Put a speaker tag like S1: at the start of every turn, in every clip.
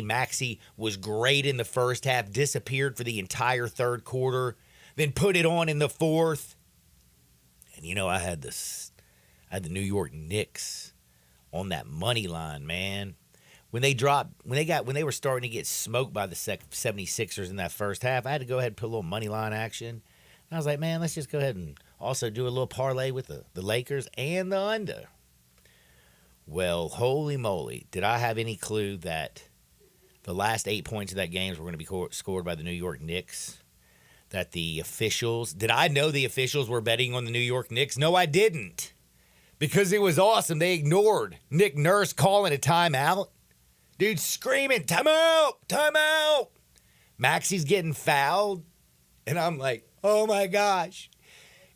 S1: Maxey was great in the first half, disappeared for the entire third quarter, then put it on in the fourth. And I had the New York Knicks on that money line, man. When they were starting to get smoked by the 76ers in that first half, I had to go ahead and put a little money line action. And I was like, man, let's just go ahead and also do a little parlay with the Lakers and the under. Well, holy moly, did I have any clue that the last 8 points of that game were going to be scored by the New York Knicks? That did I know the officials were betting on the New York Knicks? No, I didn't. Because it was awesome. They ignored Nick Nurse calling a timeout. Dude screaming, timeout, timeout. Maxey's getting fouled. And I'm like, oh my gosh.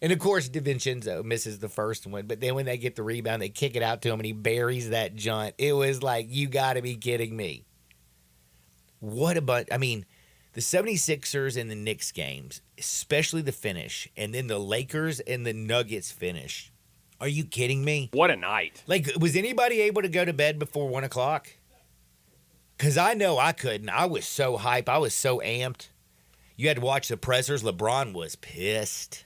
S1: And of course, DiVincenzo misses the first one. But then when they get the rebound, they kick it out to him and he buries that junt. It was like, you got to be kidding me. What a bunch. I mean, the 76ers and the Knicks games, especially the finish, and then the Lakers and the Nuggets finish. Are you kidding me?
S2: What a night.
S1: Like, was anybody able to go to bed before 1 o'clock? Because I know I couldn't. I was so hyped. I was so amped. You had to watch the pressers. LeBron was pissed.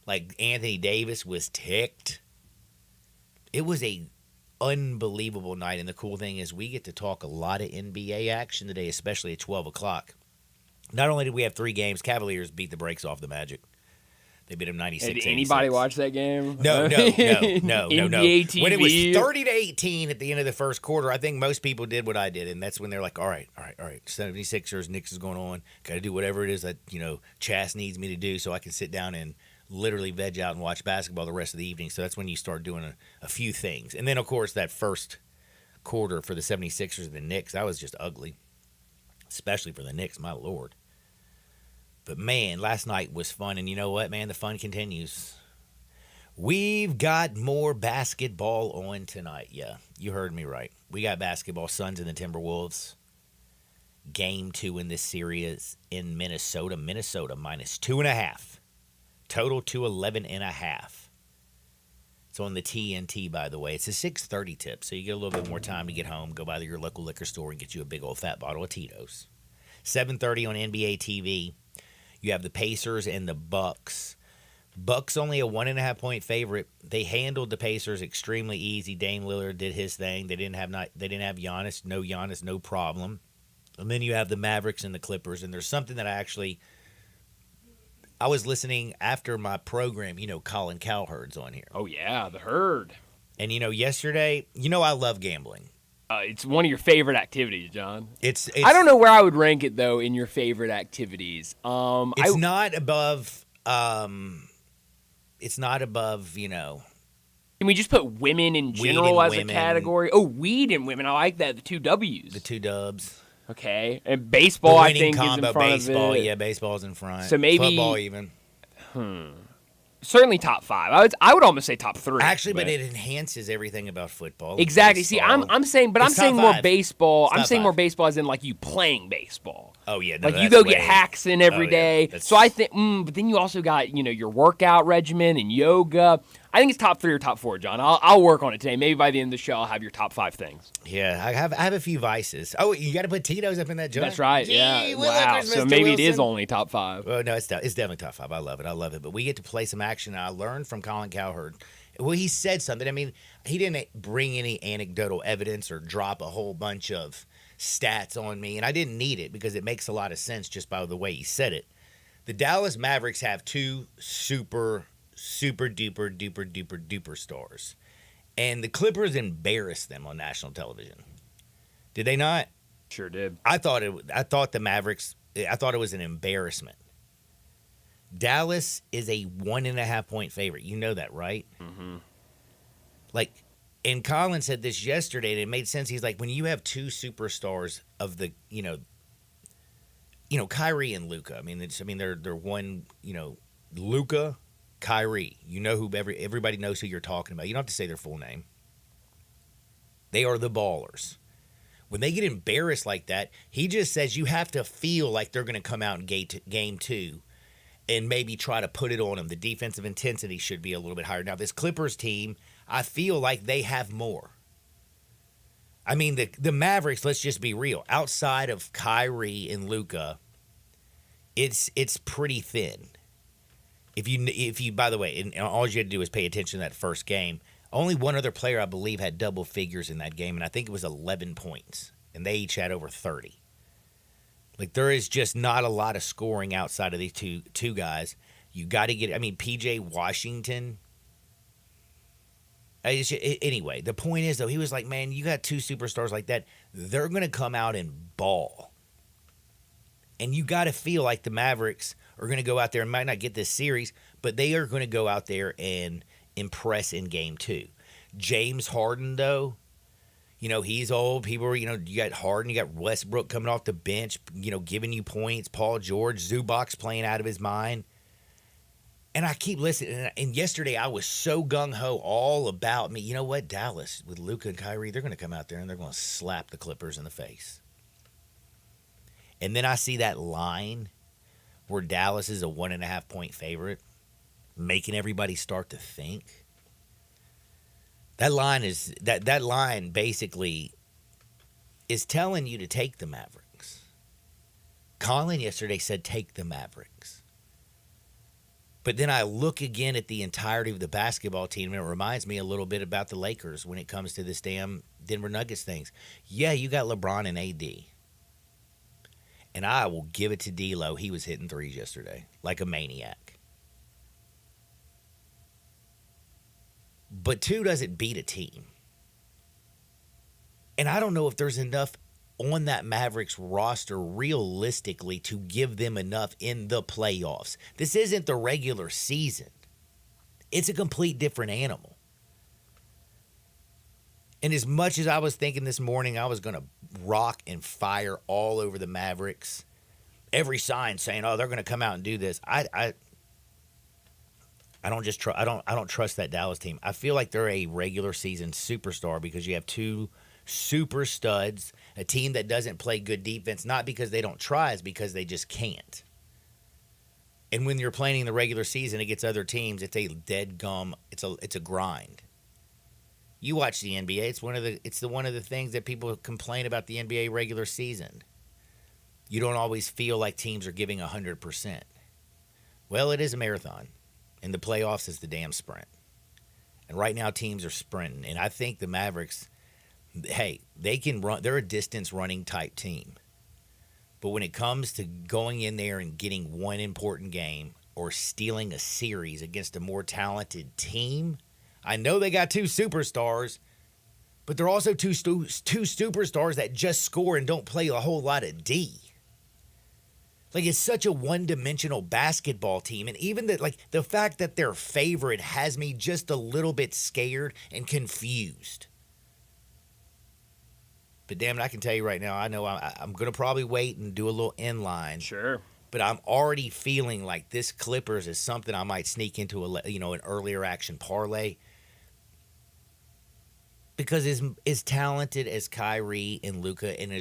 S1: Like, Anthony Davis was ticked. It was a unbelievable night. And the cool thing is we get to talk a lot of NBA action today, especially at 12 o'clock. Not only did we have 3 games, Cavaliers beat the brakes off the Magic. They beat them 96-86.
S2: Did anybody watch that game?
S1: No.
S2: NBA TV.
S1: When it was 30-18 at the end of the first quarter, I think most people did what I did, and that's when they're like, all right. 76ers, Knicks is going on. Got to do whatever it is that, Chas needs me to do so I can sit down and literally veg out and watch basketball the rest of the evening. So that's when you start doing a few things. And then, of course, that first quarter for the 76ers and the Knicks, that was just ugly, especially for the Knicks, my Lord. But, man, last night was fun. And you know what, man? The fun continues. We've got more basketball on tonight. Yeah, you heard me right. We got basketball. Suns and the Timberwolves. Game 2 in this series in Minnesota. Minnesota minus 2.5. Total to 11.5. It's on the TNT, by the way. It's a 6:30 tip, so you get a little bit more time to get home. Go by your local liquor store and get you a big old fat bottle of Tito's. 7:30 on NBA TV. You have the Pacers and the Bucks. Bucks only a 1.5-point favorite. They handled the Pacers extremely easy. Dame Lillard did his thing. They didn't have Giannis. No Giannis, no problem. And then you have the Mavericks and the Clippers. And there's something that I was listening after my program. Colin Cowherd's on here.
S2: Oh yeah, the Herd.
S1: And yesterday, I love gambling.
S2: It's one of your favorite activities, John.
S1: It's
S2: I don't know where I would rank it though in your favorite activities.
S1: It's not above. It's not above.
S2: Can we just put women in general as
S1: women.
S2: A category? Oh, weed and women. I like that. The 2 W's.
S1: The 2 dubs.
S2: Okay, and baseball I think
S1: combo,
S2: is in front
S1: baseball,
S2: of it.
S1: Yeah, baseball's in front.
S2: So maybe
S1: football even.
S2: Certainly top 5. I would almost say top 3.
S1: Actually, but it enhances everything about football.
S2: Exactly. See, I'm saying more
S1: 5.
S2: baseball. I'm saying
S1: 5.
S2: more baseball as in like you playing baseball.
S1: Oh yeah, no,
S2: like you go get hacks in every day.
S1: That's...
S2: So I think, but then you also got your workout regimen and yoga. I think it's top 3 or top 4, John. I'll work on it today. Maybe by the end of the show, I'll have your top 5 things.
S1: Yeah, I have a few vices. Oh, you got to put Tito's up in that joint.
S2: That's right.
S1: Gee,
S2: yeah. Wow. So maybe it is only top 5.
S1: Well, no, it's definitely top 5. I love it. But we get to play some action. I learned from Colin Cowherd. Well, he said something. I mean, he didn't bring any anecdotal evidence or drop a whole bunch of stats on me, and I didn't need it because it makes a lot of sense just by the way he said it. The Dallas Mavericks have 2 super duper stars, and the Clippers embarrassed them on national television. Did they not?
S2: Sure did.
S1: I thought the Mavericks. I thought it was an embarrassment. Dallas is a 1.5-point favorite. You know that, right?
S2: Mm-hmm.
S1: Like, and Colin said this yesterday, and it made sense. He's like, when you have 2 superstars of the, Kyrie and Luka. I mean, they're one, Luka, Kyrie. Who everybody knows who you're talking about. You don't have to say their full name. They are the ballers. When they get embarrassed like that, he just says you have to feel like they're going to come out in game 2 and maybe try to put it on them. The defensive intensity should be a little bit higher. Now, this Clippers team, I feel like they have more. I mean, the Mavericks, let's just be real. Outside of Kyrie and Luka, it's pretty thin. If you by the way, and all you had to do was pay attention to that first game. Only one other player, I believe, had double figures in that game, and I think it was 11 points, and they each had over 30. Like, there is just not a lot of scoring outside of these two guys. You got to get. I mean, PJ Washington. Anyway, the point is, though, he was like, man, you got two superstars like that. They're going to come out and ball. And you got to feel like the Mavericks are going to go out there and might not get this series, but they are going to go out there and impress in game 2. James Harden, though, you know, he's old. People are, you know, you got Harden, you got Westbrook coming off the bench, you know, giving you points. Paul George, Zubac's playing out of his mind. And I keep listening. And yesterday I was so gung-ho all about me. You know what? Dallas, with Luka and Kyrie, they're going to come out there and they're going to slap the Clippers in the face. And then I see that line where Dallas is a 1.5-point favorite, making everybody start to think. That line is that line basically is telling you to take the Mavericks. Colin yesterday said take the Mavericks. But then I look again at the entirety of the basketball team, and it reminds me a little bit about the Lakers when it comes to this damn Denver Nuggets things. Yeah, you got LeBron and AD. And I will give it to D'Lo. He was hitting threes yesterday like a maniac. But 2 doesn't beat a team. And I don't know if there's enough on that Mavericks roster realistically to give them enough in the playoffs. This isn't the regular season. It's a complete different animal. And as much as I was thinking this morning I was going to rock and fire all over the Mavericks, every sign saying, "Oh, they're going to come out and do this." I don't just I don't trust that Dallas team. I feel like they're a regular season superstar because you have 2 super studs, a team that doesn't play good defense, not because they don't try, it's because they just can't. And when you're playing in the regular season against other teams, it's a dead gum. It's a grind. You watch the NBA. It's one of the things that people complain about the NBA regular season. You don't always feel like teams are giving 100%. Well, it is a marathon, and the playoffs is the damn sprint. And right now, teams are sprinting, and I think the Mavericks, hey, they can run. They're a distance running type team. But when it comes to going in there and getting one important game or stealing a series against a more talented team, I know they got 2 superstars, but they're also two superstars that just score and don't play a whole lot of D. Like, it's such a one-dimensional basketball team, and even the fact that they're favorite has me just a little bit scared and confused. But damn it, I can tell you right now, I know I'm going to probably wait and do a little inline.
S2: Sure.
S1: But I'm already feeling like this Clippers is something I might sneak into an earlier action parlay. Because as talented as Kyrie and Luka and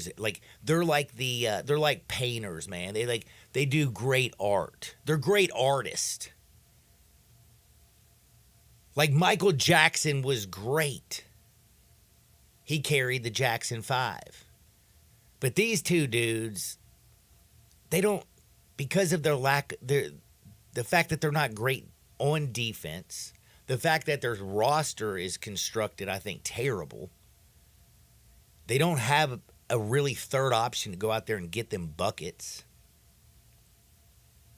S1: they're like painters, man. They do great art. They're great artists. Like Michael Jackson was great. He carried the Jackson 5. But these 2 dudes, they don't, because of their the fact that they're not great on defense, the fact that their roster is constructed, I think, terrible. They don't have a really third option to go out there and get them buckets.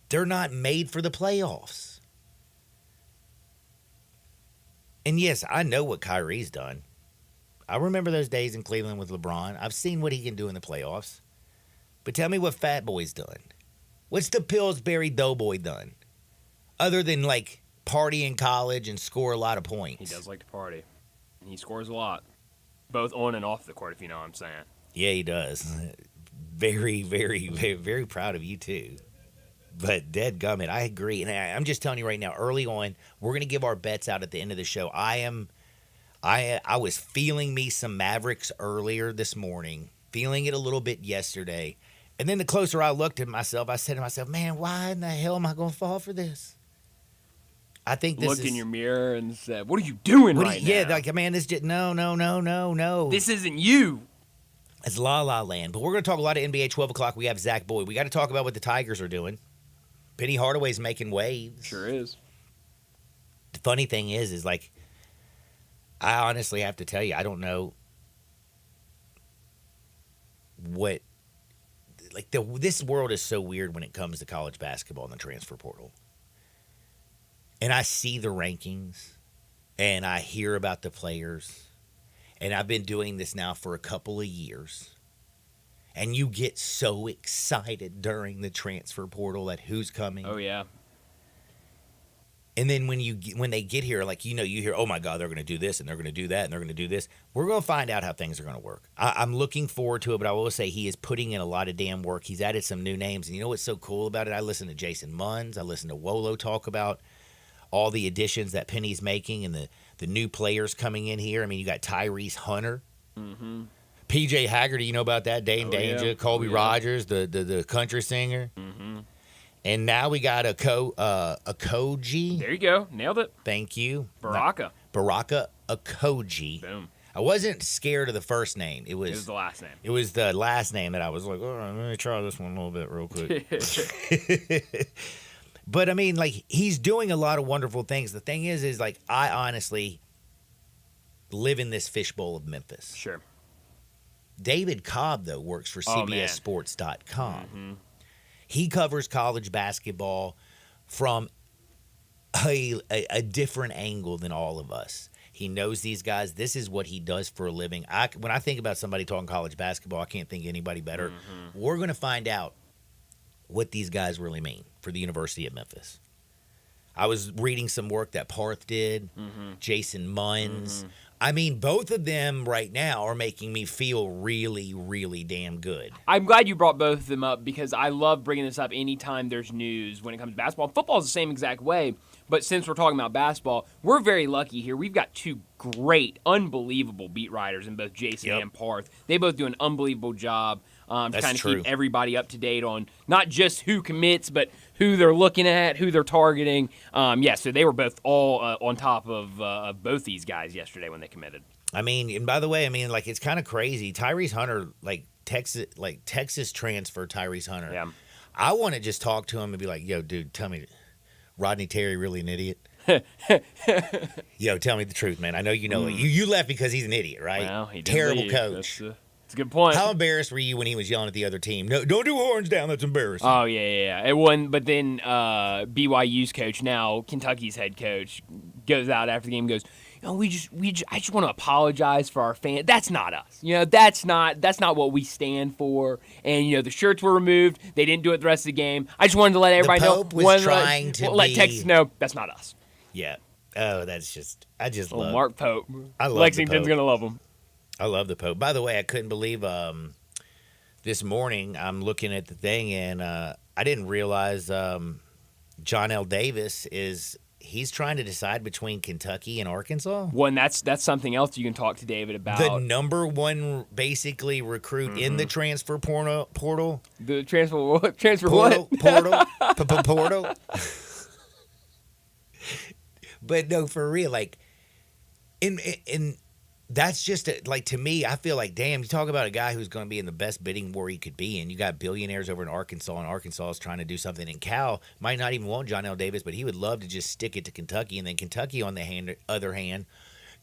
S1: They're not made for the playoffs. And yes, I know what Kyrie's done. I remember those days in Cleveland with LeBron. I've seen what he can do in the playoffs. But tell me what Fat Boy's done. What's the Pillsbury Doughboy done? Other than, party in college and score a lot of points.
S2: He does like to party. And he scores a lot. Both on and off the court, if you know what I'm saying.
S1: Yeah, he does. Very, very, very, very proud of you, too. But dadgummit, I agree. And I'm just telling you right now, early on, we're going to give our bets out at the end of the show. I was feeling me some Mavericks earlier this morning, feeling it a little bit yesterday. And then the closer I looked at myself, I said to myself, man, why in the hell am I going to fall for this? I think this
S2: Looked
S1: is
S2: in your mirror and said, "What are you doing
S1: what do
S2: right
S1: you- yeah,
S2: now?
S1: like man, this just no.
S2: This isn't you."
S1: It's La La Land. But we're going to talk a lot of NBA 12 o'clock. We have Zach Boyd. We got to talk about what the Tigers are doing. Penny Hardaway's making waves.
S2: Sure is.
S1: The funny thing is like, I honestly have to tell you, I don't know what, like, this world is so weird when it comes to college basketball and the transfer portal. And I see the rankings, and I hear about the players, and I've been doing this now for a couple of years. And you get so excited during the transfer portal at who's coming.
S2: Oh yeah.
S1: And then when they get here, like, you hear, oh my God, they're going to do this and they're going to do that and they're going to do this. We're going to find out how things are going to work. I'm looking forward to it, but I will say he is putting in a lot of damn work. He's added some new names. And you know what's so cool about it? I listen to Jason Munns. I listen to Wolo talk about all the additions that Penny's making and the new players coming in here. I mean, you got Tyrese Hunter.
S2: Mm-hmm.
S1: PJ Haggerty, you know about that? Dane Danger,
S2: yeah.
S1: Colby
S2: Oh, yeah.
S1: Rogers, the country singer.
S2: Mm-hmm.
S1: And now we got a Koji.
S2: There you go. Nailed it.
S1: Thank you.
S2: Baraka.
S1: Baraka Koji.
S2: Boom.
S1: I wasn't scared of the first name. It
S2: It was
S1: was
S2: the last name.
S1: it was the last name that I was like, all right, let me try this one a little bit real quick. But I mean, like, he's doing a lot of wonderful things. The thing is like, I honestly live in this fishbowl of Memphis.
S2: Sure.
S1: David Cobb, though, works for
S2: Oh, man.
S1: CBSSports.com.
S2: Mm-hmm.
S1: He covers college basketball from a different angle than all of us. He knows these guys. This is what he does for a living. When I think about somebody talking college basketball, I can't think of anybody better.
S2: Mm-hmm.
S1: We're going to find out what these guys really mean for the University of Memphis. I was reading some work that Parth did, Jason Munns. I mean, both of them right now are making me feel really, really damn good.
S2: I'm glad you brought both of them up because I love bringing this up anytime there's news when it comes to basketball. Football is the same exact way, but since we're talking about basketball, we're very lucky here. We've got two great, unbelievable beat writers in both Jason
S1: Yep.
S2: and Parth. They both do an unbelievable job to
S1: That's
S2: kind of
S1: true.
S2: keep everybody up to date on not just who commits, but who they're looking at, who they're targeting. So they were both all on top of both these guys yesterday when they committed.
S1: I mean, and by the way, I mean, like, it's kind of crazy. Tyrese Hunter, Texas transfer Tyrese Hunter.
S2: Yeah.
S1: I want to just talk to him and be like, yo, dude, tell me, Rodney Terry really an idiot? Yo, tell me the truth, man. I know you know it. You left because he's an idiot, right?
S2: Well, he did
S1: Terrible
S2: leave.
S1: coach.
S2: That's a good point.
S1: How embarrassed were you when he was yelling at the other team? No, don't do horns down. That's embarrassing.
S2: Oh yeah. It wasn't. But then BYU's coach, now Kentucky's head coach, goes out after the game, and goes, I just want to apologize for our fans. That's not us. That's not what we stand for. And the shirts were removed. They didn't do it the rest of the game. I just wanted to let everybody know.
S1: Pope was trying to
S2: let
S1: be-
S2: Texas know that's not us.
S1: Yeah. Oh, I just
S2: Oh,
S1: love
S2: Mark Pope.
S1: I love the
S2: Lexington's
S1: Pope.
S2: gonna love him.
S1: I love the Pope. By the way, I couldn't believe this morning I'm looking at the thing and I didn't realize John L. Davis he's trying to decide between Kentucky and Arkansas.
S2: Well, and that's something else you can talk to David about.
S1: The number one basically recruit in the transfer portal.
S2: The transfer what?
S1: Portal. But no, for real, like in that's just like, to me, I feel like, damn, you talk about a guy who's going to be in the best bidding war he could be in. You got billionaires over in Arkansas, and Arkansas is trying to do something. And Cal might not even want John L. Davis, but he would love to just stick it to Kentucky. And then Kentucky, on the other hand,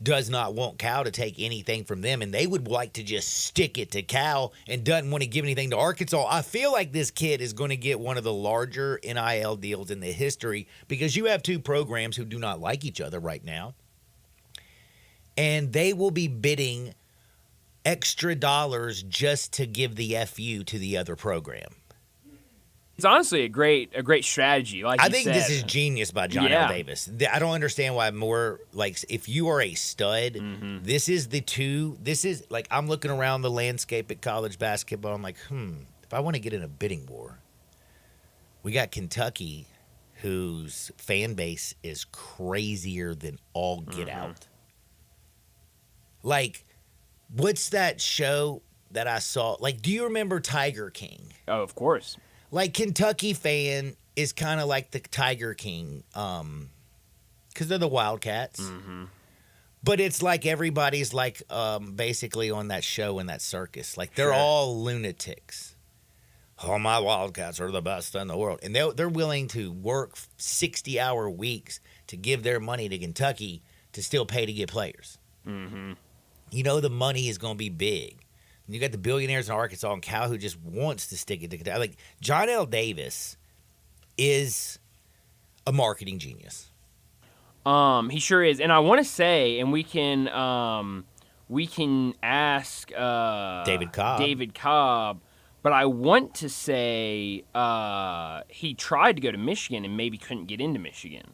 S1: does not want Cal to take anything from them, and they would like to just stick it to Cal and doesn't want to give anything to Arkansas. I feel like this kid is going to get one of the larger NIL deals in the history because you have two programs who do not like each other right now. And they will be bidding extra dollars just to give the FU to the other program.
S2: It's honestly a great strategy. Like
S1: I
S2: you
S1: think
S2: said.
S1: this is genius by John
S2: Yeah.
S1: L. Davis. I don't understand why more, like, if you are a stud, this is like, I'm looking around the landscape at college basketball. I'm like, if I want to get in a bidding war, we got Kentucky, whose fan base is crazier than all get out. Like, what's that show that I saw? Like, do you remember Tiger King?
S2: Oh, of course.
S1: Like, Kentucky fan is kind of like the Tiger King because they're the Wildcats.
S2: Mm-hmm.
S1: But it's like everybody's like basically on that show in that circus. Like they're
S2: Sure.
S1: all lunatics. Oh, my Wildcats are the best in the world. And they're willing to work 60-hour weeks to give their money to Kentucky to still pay to get players.
S2: Mm-hmm.
S1: You know the money is going to be big. And you got the billionaires in Arkansas and Cal who just wants to stick it to Kentucky. Like John L. Davis is a marketing genius.
S2: He sure is, and I want to say, and we can ask
S1: David Cobb.
S2: David Cobb, but I want to say he tried to go to Michigan and maybe couldn't get into Michigan.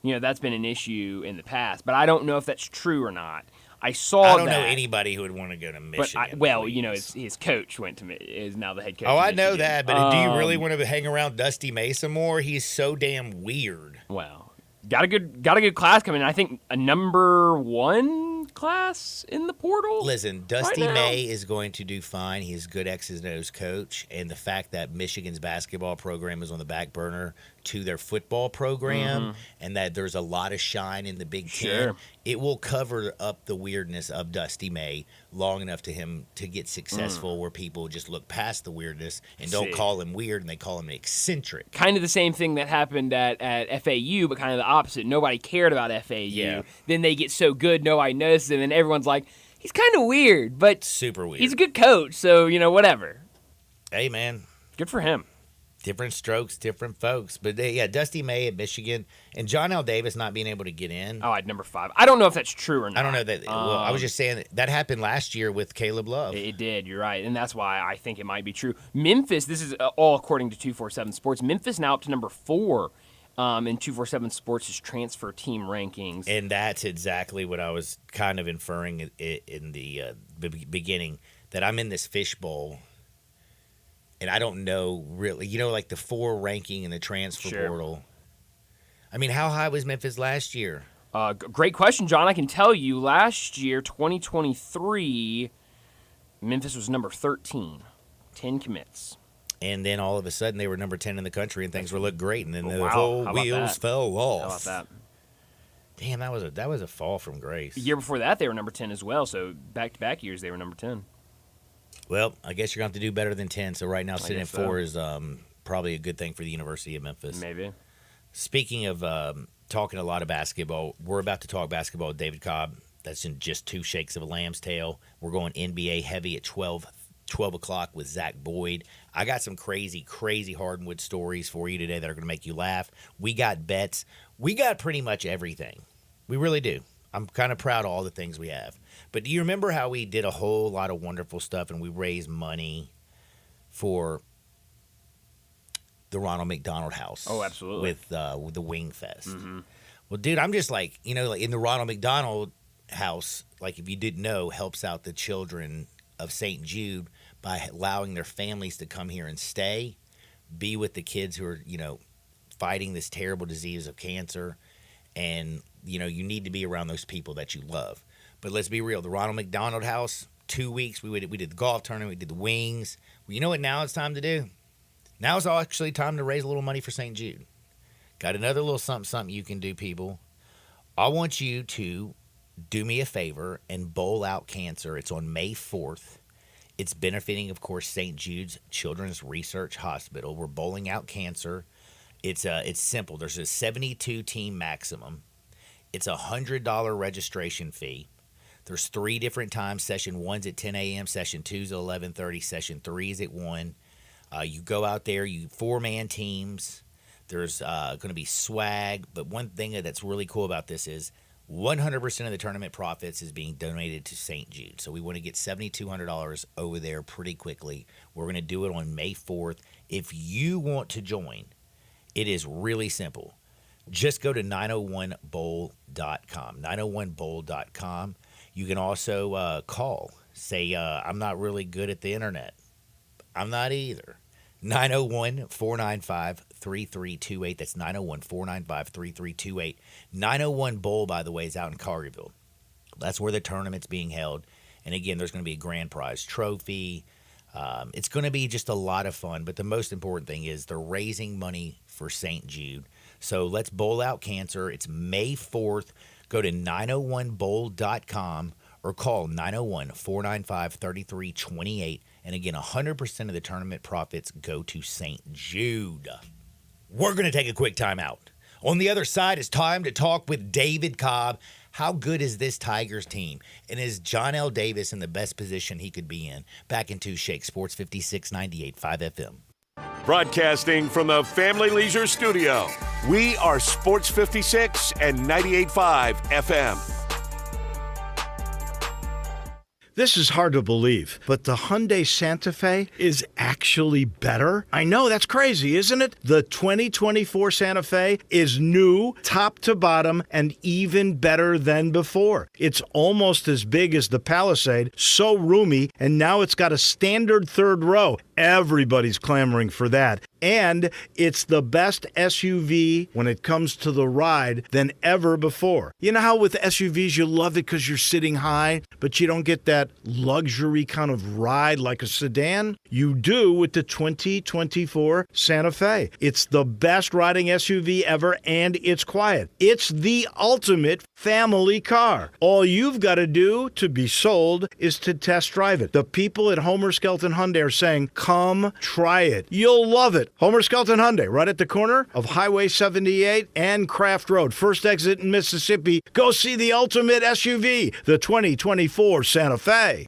S2: You know, that's been an issue in the past, but I don't know if that's true or not. I saw
S1: I don't
S2: that,
S1: know anybody who would want to go to Michigan.
S2: Well,
S1: please.
S2: you know, his coach went to is now the head coach.
S1: Oh,
S2: of
S1: I know
S2: Michigan.
S1: that, but do you really want to hang around Dusty Mason more? He's so damn weird.
S2: Well, got a good class coming. I think a number 1 class in the portal.
S1: Listen, Dusty
S2: right now.
S1: May is going to do fine. He's a good X's and O's coach, and the fact that Michigan's basketball program is on the back burner to their football program, and that there's a lot of shine in the Big Ten,
S2: Sure.
S1: it will cover up the weirdness of Dusty May long enough to him to get successful, where people just look past the weirdness and don't
S2: See.
S1: call him weird, and they call him eccentric.
S2: Kind of the same thing that happened at FAU, but kind of the opposite. Nobody cared about FAU.
S1: Yeah.
S2: Then they get so good, nobody notices them, and everyone's like, he's kind of weird, but
S1: Super weird.
S2: he's a good coach, so, you know, whatever.
S1: Hey, man.
S2: Good for him.
S1: Different strokes, different folks. But yeah, Dusty May at Michigan and John L. Davis not being able to get in.
S2: Oh, at number 5. I don't know if that's true or not.
S1: I don't know that. Well, I was just saying that happened last year with Caleb Love.
S2: It did, you're right, and that's why I think it might be true. Memphis, this is all according to 247 Sports. Memphis now up to number 4 in 247 Sports' transfer team rankings.
S1: And that's exactly what I was kind of inferring in the beginning, that I'm in this fishbowl. And I don't know really, you know, like the 4 ranking in the transfer
S2: Sure.
S1: portal. I mean, how high was Memphis last year?
S2: Great question, John. I can tell you, last year, 2023, Memphis was number 13, 10 commits.
S1: And then all of a sudden they were number 10 in the country and things were look great. And then the
S2: Wow.
S1: whole
S2: How about
S1: wheels
S2: that?
S1: fell off.
S2: How about that?
S1: Damn, that was a fall from grace.
S2: The year before that, they were number 10 as well. So back-to-back years, they were number 10.
S1: Well, I guess you're going to have to do better than 10. So right now, sitting at
S2: guess so.
S1: 4 is probably a good thing for the University of Memphis.
S2: Maybe.
S1: Speaking of talking a lot of basketball, we're about to talk basketball with David Cobb. That's in just 2 shakes of a lamb's tail. We're going NBA heavy at 12 o'clock with Zach Boyd. I got some crazy hardwood stories for you today that are going to make you laugh. We got bets. We got pretty much everything. We really do. I'm kind of proud of all the things we have. But do you remember how we did a whole lot of wonderful stuff and we raised money for the Ronald McDonald House?
S2: Oh, absolutely.
S1: With the Wing Fest.
S2: Mm-hmm.
S1: Well, dude, I'm just like, you know, like in the Ronald McDonald House, like if you didn't know, helps out the children of St. Jude by allowing their families to come here and stay, be with the kids who are, you know, fighting this terrible disease of cancer. And, you know, you need to be around those people that you love. But let's be real. The Ronald McDonald House, 2 weeks, we did the golf tournament, we did the wings. Well, you know what now it's time to do? Now it's actually time to raise a little money for St. Jude. Got another little something you can do, people. I want you to do me a favor and bowl out cancer. It's on May 4th. It's benefiting, of course, St. Jude's Children's Research Hospital. We're bowling out cancer. It's simple. There's a 72 team maximum. It's a $100 registration fee. There's 3 different times. Session 1's at 10 a.m. Session 2's at 11:30. Session 3 is at 1. You go out there. You 4-man teams. There's going to be swag. But one thing that's really cool about this is 100% of the tournament profits is being donated to St. Jude. So we want to get $7,200 over there pretty quickly. We're going to do it on May 4th. If you want to join, it is really simple. Just go to 901bowl.com, 901bowl.com. You can also call. Say, I'm not really good at the internet. I'm not either. 901-495-3328. That's 901-495-3328. 901 Bowl, by the way, is out in Collierville. That's where the tournament's being held. And again, there's going to be a grand prize trophy. It's going to be just a lot of fun. But the most important thing is they're raising money for St. Jude. So let's bowl out cancer. It's May 4th. Go to 901bowl.com or call 901-495-3328. And again, 100% of the tournament profits go to St. Jude. We're going to take a quick time out. On the other side, it's time to talk with David Cobb. How good is this Tigers team? And is John L. Davis in the best position he could be in? Back in Two Shake Sports 5698.5 FM.
S3: Broadcasting from the Family Leisure Studio, we are Sports 56 and 98.5 FM.
S4: This is hard to believe, but the Hyundai Santa Fe is actually better? I know, that's crazy, isn't it? The 2024 Santa Fe is new, top to bottom, and even better than before. It's almost as big as the Palisade, so roomy, and now it's got a standard third row. Everybody's clamoring for that. And it's the best SUV when it comes to the ride than ever before. You know how with SUVs you love it because you're sitting high, but you don't get that luxury kind of ride like a sedan? You do with the 2024 Santa Fe. It's the best riding SUV ever, and it's quiet. It's the ultimate family car. All you've got to do to be sold is to test drive it. The people at Homer Skelton Hyundai are saying, come try it. You'll love it. Homer Skelton Hyundai, right at the corner of Highway 78 and Craft Road. First exit in Mississippi. Go see the ultimate SUV, the 2024 Santa Fe.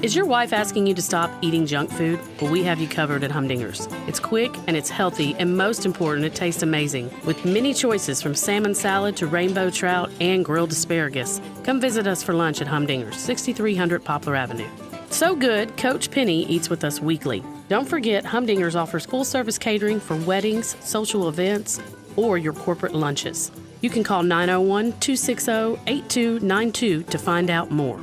S5: Is your wife asking you to stop eating junk food? Well, we have you covered at Humdingers. It's quick and it's healthy, and most important, it tastes amazing. With many choices from salmon salad to rainbow trout and grilled asparagus. Come visit us for lunch at Humdingers, 6300 Poplar Avenue. So good, Coach Penny eats with us weekly. Don't forget, Humdingers offers full-service catering for weddings, social events, or your corporate lunches. You can call 901-260-8292 to find out more.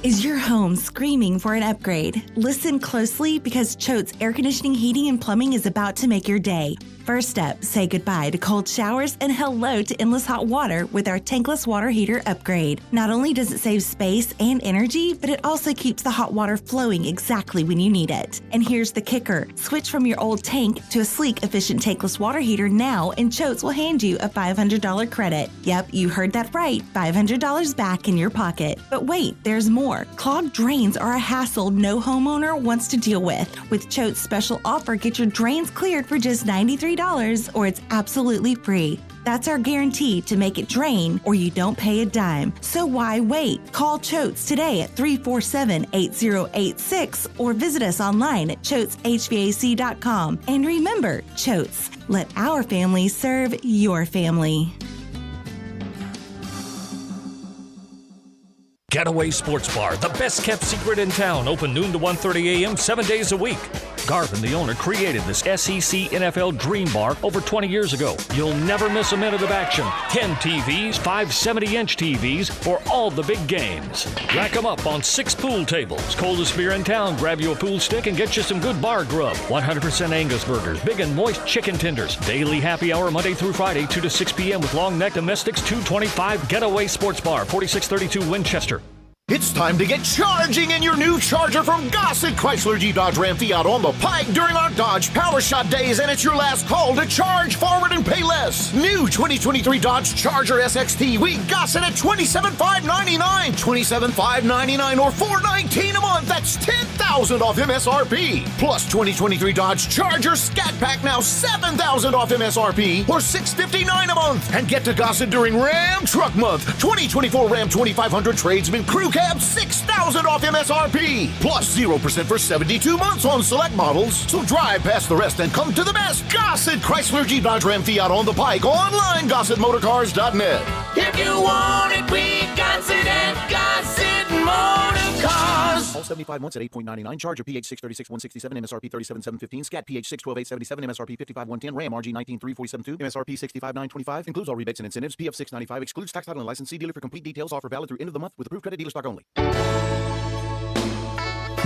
S6: Is your home screaming for an upgrade? Listen closely, because Choate's Air Conditioning, Heating, and Plumbing is about to make your day. First up, say goodbye to cold showers and hello to endless hot water with our tankless water heater upgrade. Not only does it save space and energy, but it also keeps the hot water flowing exactly when you need it. And here's the kicker. Switch from your old tank to a sleek, efficient tankless water heater now, and Choate's will hand you a $500 credit. Yep, you heard that right. $500 back in your pocket. But wait, there's more. Clogged drains are a hassle no homeowner wants to deal with. With Choate's special offer, get your drains cleared for just $93, or it's absolutely free. That's our guarantee to make it drain, or you don't pay a dime. So why wait? Call Choate's today at 347-8086 or visit us online at choateshvac.com. And remember, Choate's, let our family serve your family.
S7: Getaway Sports Bar, the best kept secret in town, open noon to 1:30 a.m. 7 days a week. Garvin, the owner, created this SEC NFL Dream Bar over 20 years ago. You'll never miss a minute of action. 10 TVs, 5 70-inch TVs for all the big games. Rack them up on 6 pool tables. Coldest beer in town, grab you a pool stick and get you some good bar grub. 100% Angus burgers, big and moist chicken tenders. Daily happy hour Monday through Friday, 2 to 6 p.m. with long neck domestics, $2.25. Getaway Sports Bar, 4632 Winchester.
S8: It's time to get charging in your new Charger from Gossett Chrysler Jeep Dodge Ram Fiat on the Pike during our Dodge Power Shot days, and it's your last call to charge forward and pay less. New 2023 Dodge Charger SXT, we Gossett at $27,599, $27,599 or $419 a month. That's $10,000 off MSRP. Plus 2023 Dodge Charger Scat Pack, now $7,000 off MSRP or $659 a month. And get to Gossett during Ram Truck Month. 2024 Ram 2500 Tradesman Crew Cab, $6,000 off MSRP. Plus 0% for 72 months on select models. So drive past the rest and come to the best. Gossett Chrysler Jeep Dodge Ram Fiat on the Pike. Online, GossettMotorCars.net.
S9: If you want it, we Gossett at Gossett Motor Cars.
S10: All 75 months at 8.99. Charger PH 636 167, MSRP 37,715. Scat PH 612 877, MSRP 55,110. Ram RG 19,347.2, MSRP 65,925. Includes all rebates and incentives. PF 695 excludes tax, title, and license. See dealer for complete details. Offer valid through end of the month with approved credit dealer stock only.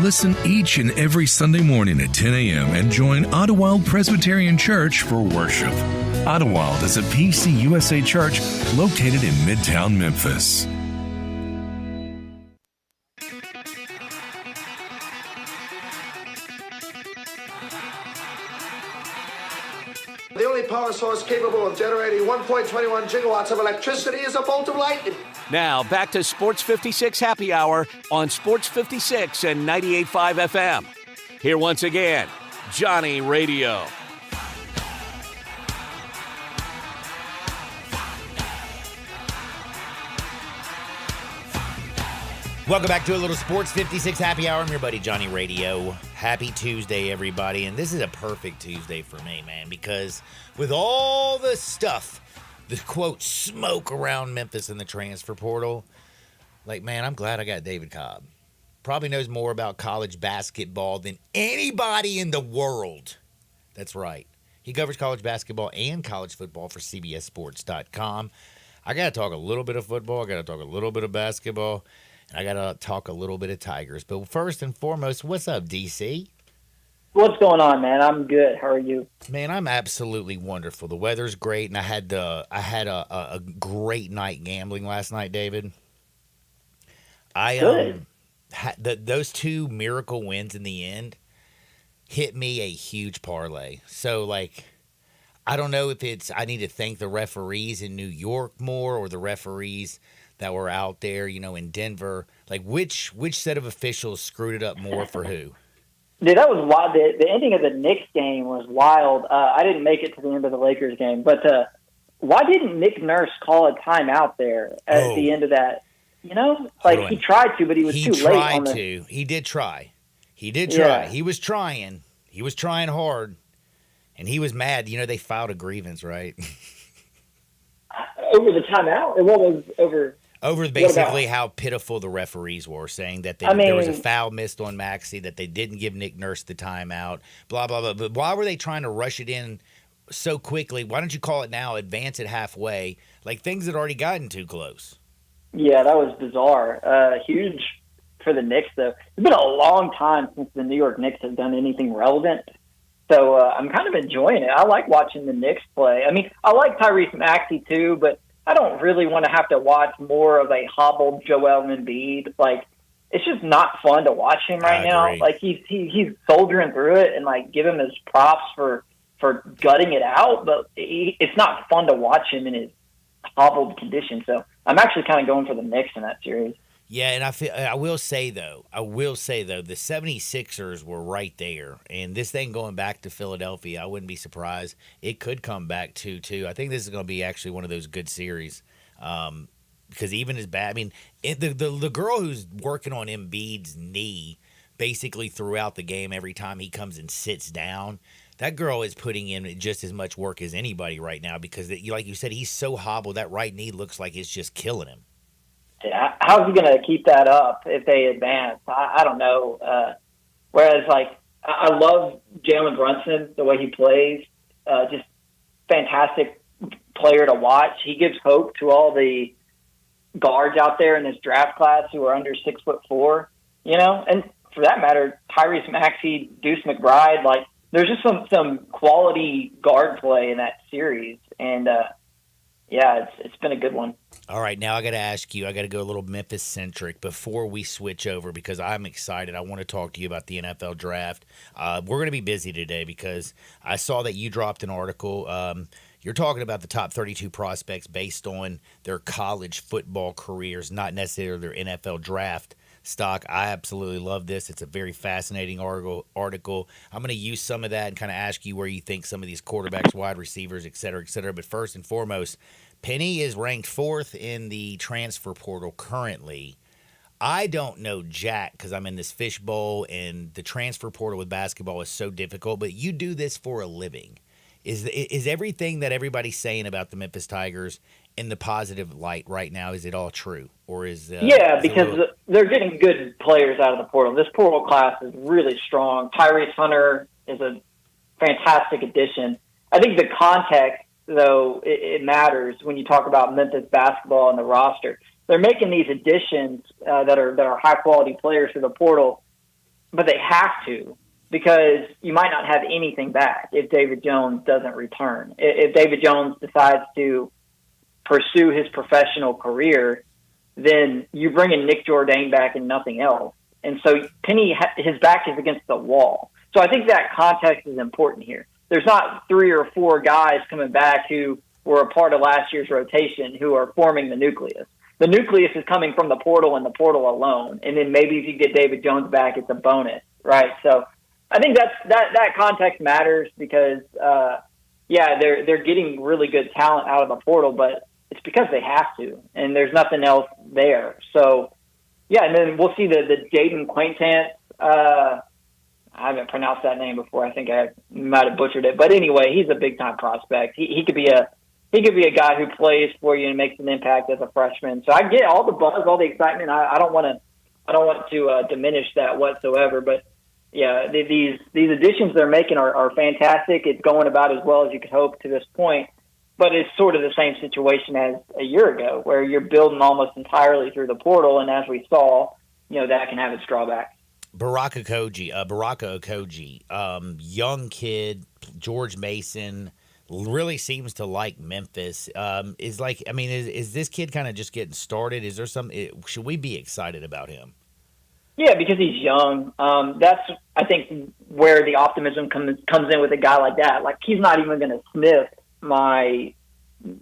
S11: Listen each and every Sunday morning at 10 a.m. and join Ottawild Presbyterian Church for worship. Ottawild is a PCUSA church located in Midtown Memphis.
S12: The only power source capable of generating 1.21 gigawatts of electricity is a bolt of lightning.
S3: Now, back to Sports 56 Happy Hour on Sports 56 and 98.5 FM. Here once again, Johnny Radio.
S1: Welcome back to a little Sports 56 Happy Hour. I'm your buddy Johnny Radio. Happy Tuesday, everybody. And this is a perfect Tuesday for me, man, because with all the stuff, the quote, smoke around Memphis in the transfer portal, like, man, I'm glad I got David Cobb. Probably knows more about college basketball than anybody in the world. That's right. He covers college basketball and college football for CBSSports.com. I got to talk a little bit of football. I got to talk a little bit of basketball. And I got to talk a little bit of Tigers. But first and foremost, what's up, DC?
S13: What's going on, man? I'm good. How are you?
S1: Man, I'm absolutely wonderful. The weather's great, and I had a great night gambling last night, David.
S13: Good.
S1: Those two miracle wins in the end hit me a huge parlay. So, like, I don't know if I need to thank the referees in New York more or the referees that were out there, in Denver. Like, which set of officials screwed it up more for who?
S13: Dude, that was wild. The ending of the Knicks game was wild. I didn't make it to the end of the Lakers game, but why didn't Nick Nurse call a timeout there at the end of that? He tried to, but he was too late on the...
S1: He did try. Yeah. He was trying. He was trying hard, and he was mad. They filed a grievance, right?
S13: Over the timeout? What was over...
S1: Over basically how pitiful the referees were, saying that there was a foul missed on Maxey, that they didn't give Nick Nurse the timeout, blah, blah, blah. But why were they trying to rush it in so quickly? Why don't you call it now, advance it halfway, like things had already gotten too close?
S13: Yeah, that was bizarre. Huge for the Knicks, though. It's been a long time since the New York Knicks have done anything relevant. So I'm kind of enjoying it. I like watching the Knicks play. I mean, I like Tyrese Maxey, too, but I don't really want to have to watch more of a hobbled Joel Embiid. Like, it's just not fun to watch him right now. Like, he's soldiering through it, and, like, give him his props for gutting it out, but it's not fun to watch him in his hobbled condition. So I'm actually kind of going for the Knicks in that series.
S1: Yeah, and I will say, though, the 76ers were right there. And this thing going back to Philadelphia, I wouldn't be surprised. It could come back 2-2. I think this is going to be actually one of those good series. Because even as bad, I mean, the girl who's working on Embiid's knee basically throughout the game, every time he comes and sits down, that girl is putting in just as much work as anybody right now because, like you said, he's so hobbled. That right knee looks like it's just killing him.
S13: Yeah, how's he going to keep that up if they advance? I don't know. Whereas, like, I love Jalen Brunson, the way he plays. Just fantastic player to watch. He gives hope to all the guards out there in this draft class who are under 6'4", And for that matter, Tyrese Maxey, Deuce McBride, like, there's just some quality guard play in that series. And, it's been a good one.
S1: All right, now I got to ask you, I got to go a little Memphis-centric before we switch over because I'm excited. I want to talk to you about the NFL draft. We're going to be busy today because I saw that you dropped an article. You're talking about the top 32 prospects based on their college football careers, not necessarily their NFL draft stock. I absolutely love this. It's a very fascinating article. I'm going to use some of that and kind of ask you where you think some of these quarterbacks, wide receivers, et cetera, et cetera. But first and foremost, Penny is ranked 4th in the transfer portal currently. I don't know jack because I'm in this fishbowl and the transfer portal with basketball is so difficult, but you do this for a living. Is everything that everybody's saying about the Memphis Tigers in the positive light right now, is it all true? Or is
S13: because they're getting good players out of the portal. This portal class is really strong. Tyrese Hunter is a fantastic addition. I think the context, though, it matters when you talk about Memphis basketball and the roster. They're making these additions that are high-quality players to the portal, but they have to because you might not have anything back if David Jones doesn't return. If David Jones decides to pursue his professional career, then you bring in Nick Jourdain back and nothing else. And so Penny, his back is against the wall. So I think that context is important here. there's not 3 or 4 guys coming back who were a part of last year's rotation who are forming the nucleus. The nucleus is coming from the portal and the portal alone. And then maybe if you get David Jones back, it's a bonus, right? So I think that context matters because, they're getting really good talent out of the portal, but it's because they have to, and there's nothing else there. So, yeah, and then we'll see the Jaden Quaintance. I haven't pronounced that name before. I think I might have butchered it. But anyway, he's a big-time prospect. He could be a guy who plays for you and makes an impact as a freshman. So I get all the buzz, all the excitement. I don't want to diminish that whatsoever. But yeah, these additions they're making are fantastic. It's going about as well as you could hope to this point. But it's sort of the same situation as a year ago, where you're building almost entirely through the portal, and as we saw, that can have its drawbacks.
S1: Baraka Okogie, young kid, George Mason. Really seems to like Memphis. Is this kid kind of just getting started? Is there should we be excited about him?
S13: Yeah, because he's young. That's, I think, where the optimism comes in with a guy like that. Like, he's not even going to sniff my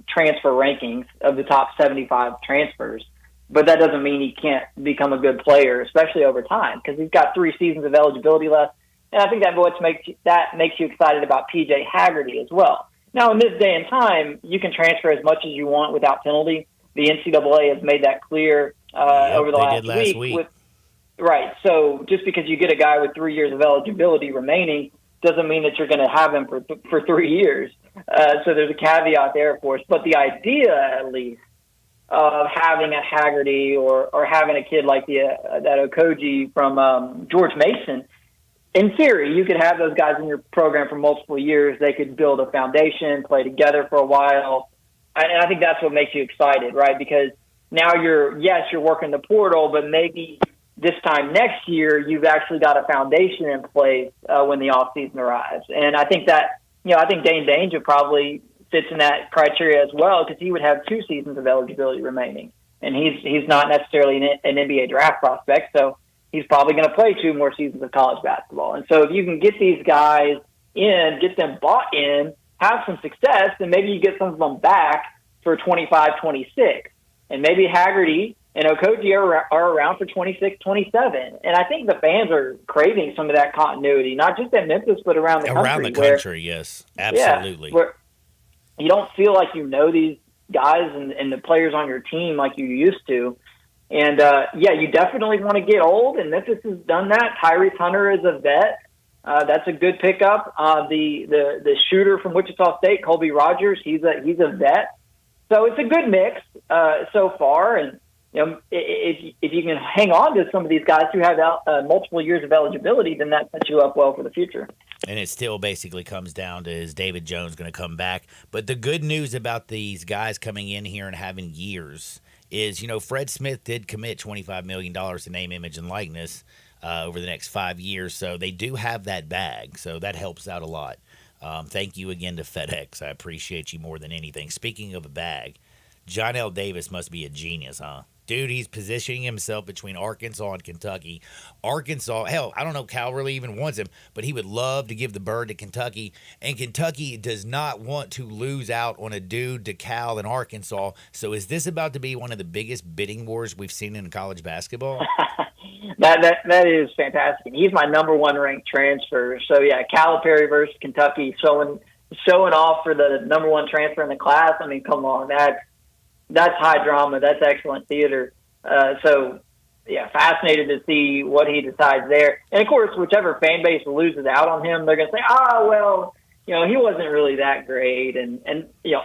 S13: transfer rankings of the top 75 transfers. But that doesn't mean he can't become a good player, especially over time, because he's got 3 seasons of eligibility left. And I think that makes you excited about P.J. Haggerty as well. Now, in this day and time, you can transfer as much as you want without penalty. The NCAA has made that clear over the last week. Right. So just because you get a guy with 3 years of eligibility remaining doesn't mean that you're going to have him for 3 years. So there's a caveat there, of course. But the idea, at least, of having a Haggerty or having a kid like that Okogie from George Mason, in theory, you could have those guys in your program for multiple years. They could build a foundation, play together for a while. And I think that's what makes you excited, right? Because now you're working the portal, but maybe this time next year, you've actually got a foundation in place when the offseason arrives. And I think I think Dane Danger probably fits in that criteria as well, because he would have 2 seasons of eligibility remaining. And he's not necessarily an NBA draft prospect, so he's probably going to play 2 more seasons of college basketball. And so if you can get these guys in, get them bought in, have some success, then maybe you get some of them back for 25, 26. And maybe Haggerty and Okogie are around for 26, 27. And I think the fans are craving some of that continuity, not just at Memphis, but around the country.
S1: Around the country, yes, absolutely.
S13: Yeah, where you don't feel like you know these guys and the players on your team like you used to. And, you definitely want to get old, and Memphis has done that. Tyrese Hunter is a vet. That's a good pickup. The shooter from Wichita State, Colby Rogers, he's a vet. So it's a good mix so far. And if you can hang on to some of these guys who have multiple years of eligibility, then that sets you up well for the future.
S1: And it still basically comes down to, is David Jones going to come back? But the good news about these guys coming in here and having years is, Fred Smith did commit $25 million to name, image, and likeness over the next 5 years. So they do have that bag. So that helps out a lot. Thank you again to FedEx. I appreciate you more than anything. Speaking of a bag, Johnell Davis must be a genius, huh? Dude, he's positioning himself between Arkansas and Kentucky. Arkansas, hell, I don't know if Cal really even wants him, but he would love to give the bird to Kentucky. And Kentucky does not want to lose out on a dude to Cal and Arkansas. So is this about to be one of the biggest bidding wars we've seen in college basketball?
S13: That is fantastic. He's my number 1 ranked transfer. So, yeah, Calipari versus Kentucky showing off for the number 1 transfer in the class. I mean, come on, that's high drama. That's excellent theater. Fascinated to see what he decides there. And, of course, whichever fan base loses out on him, they're going to say, he wasn't really that great. And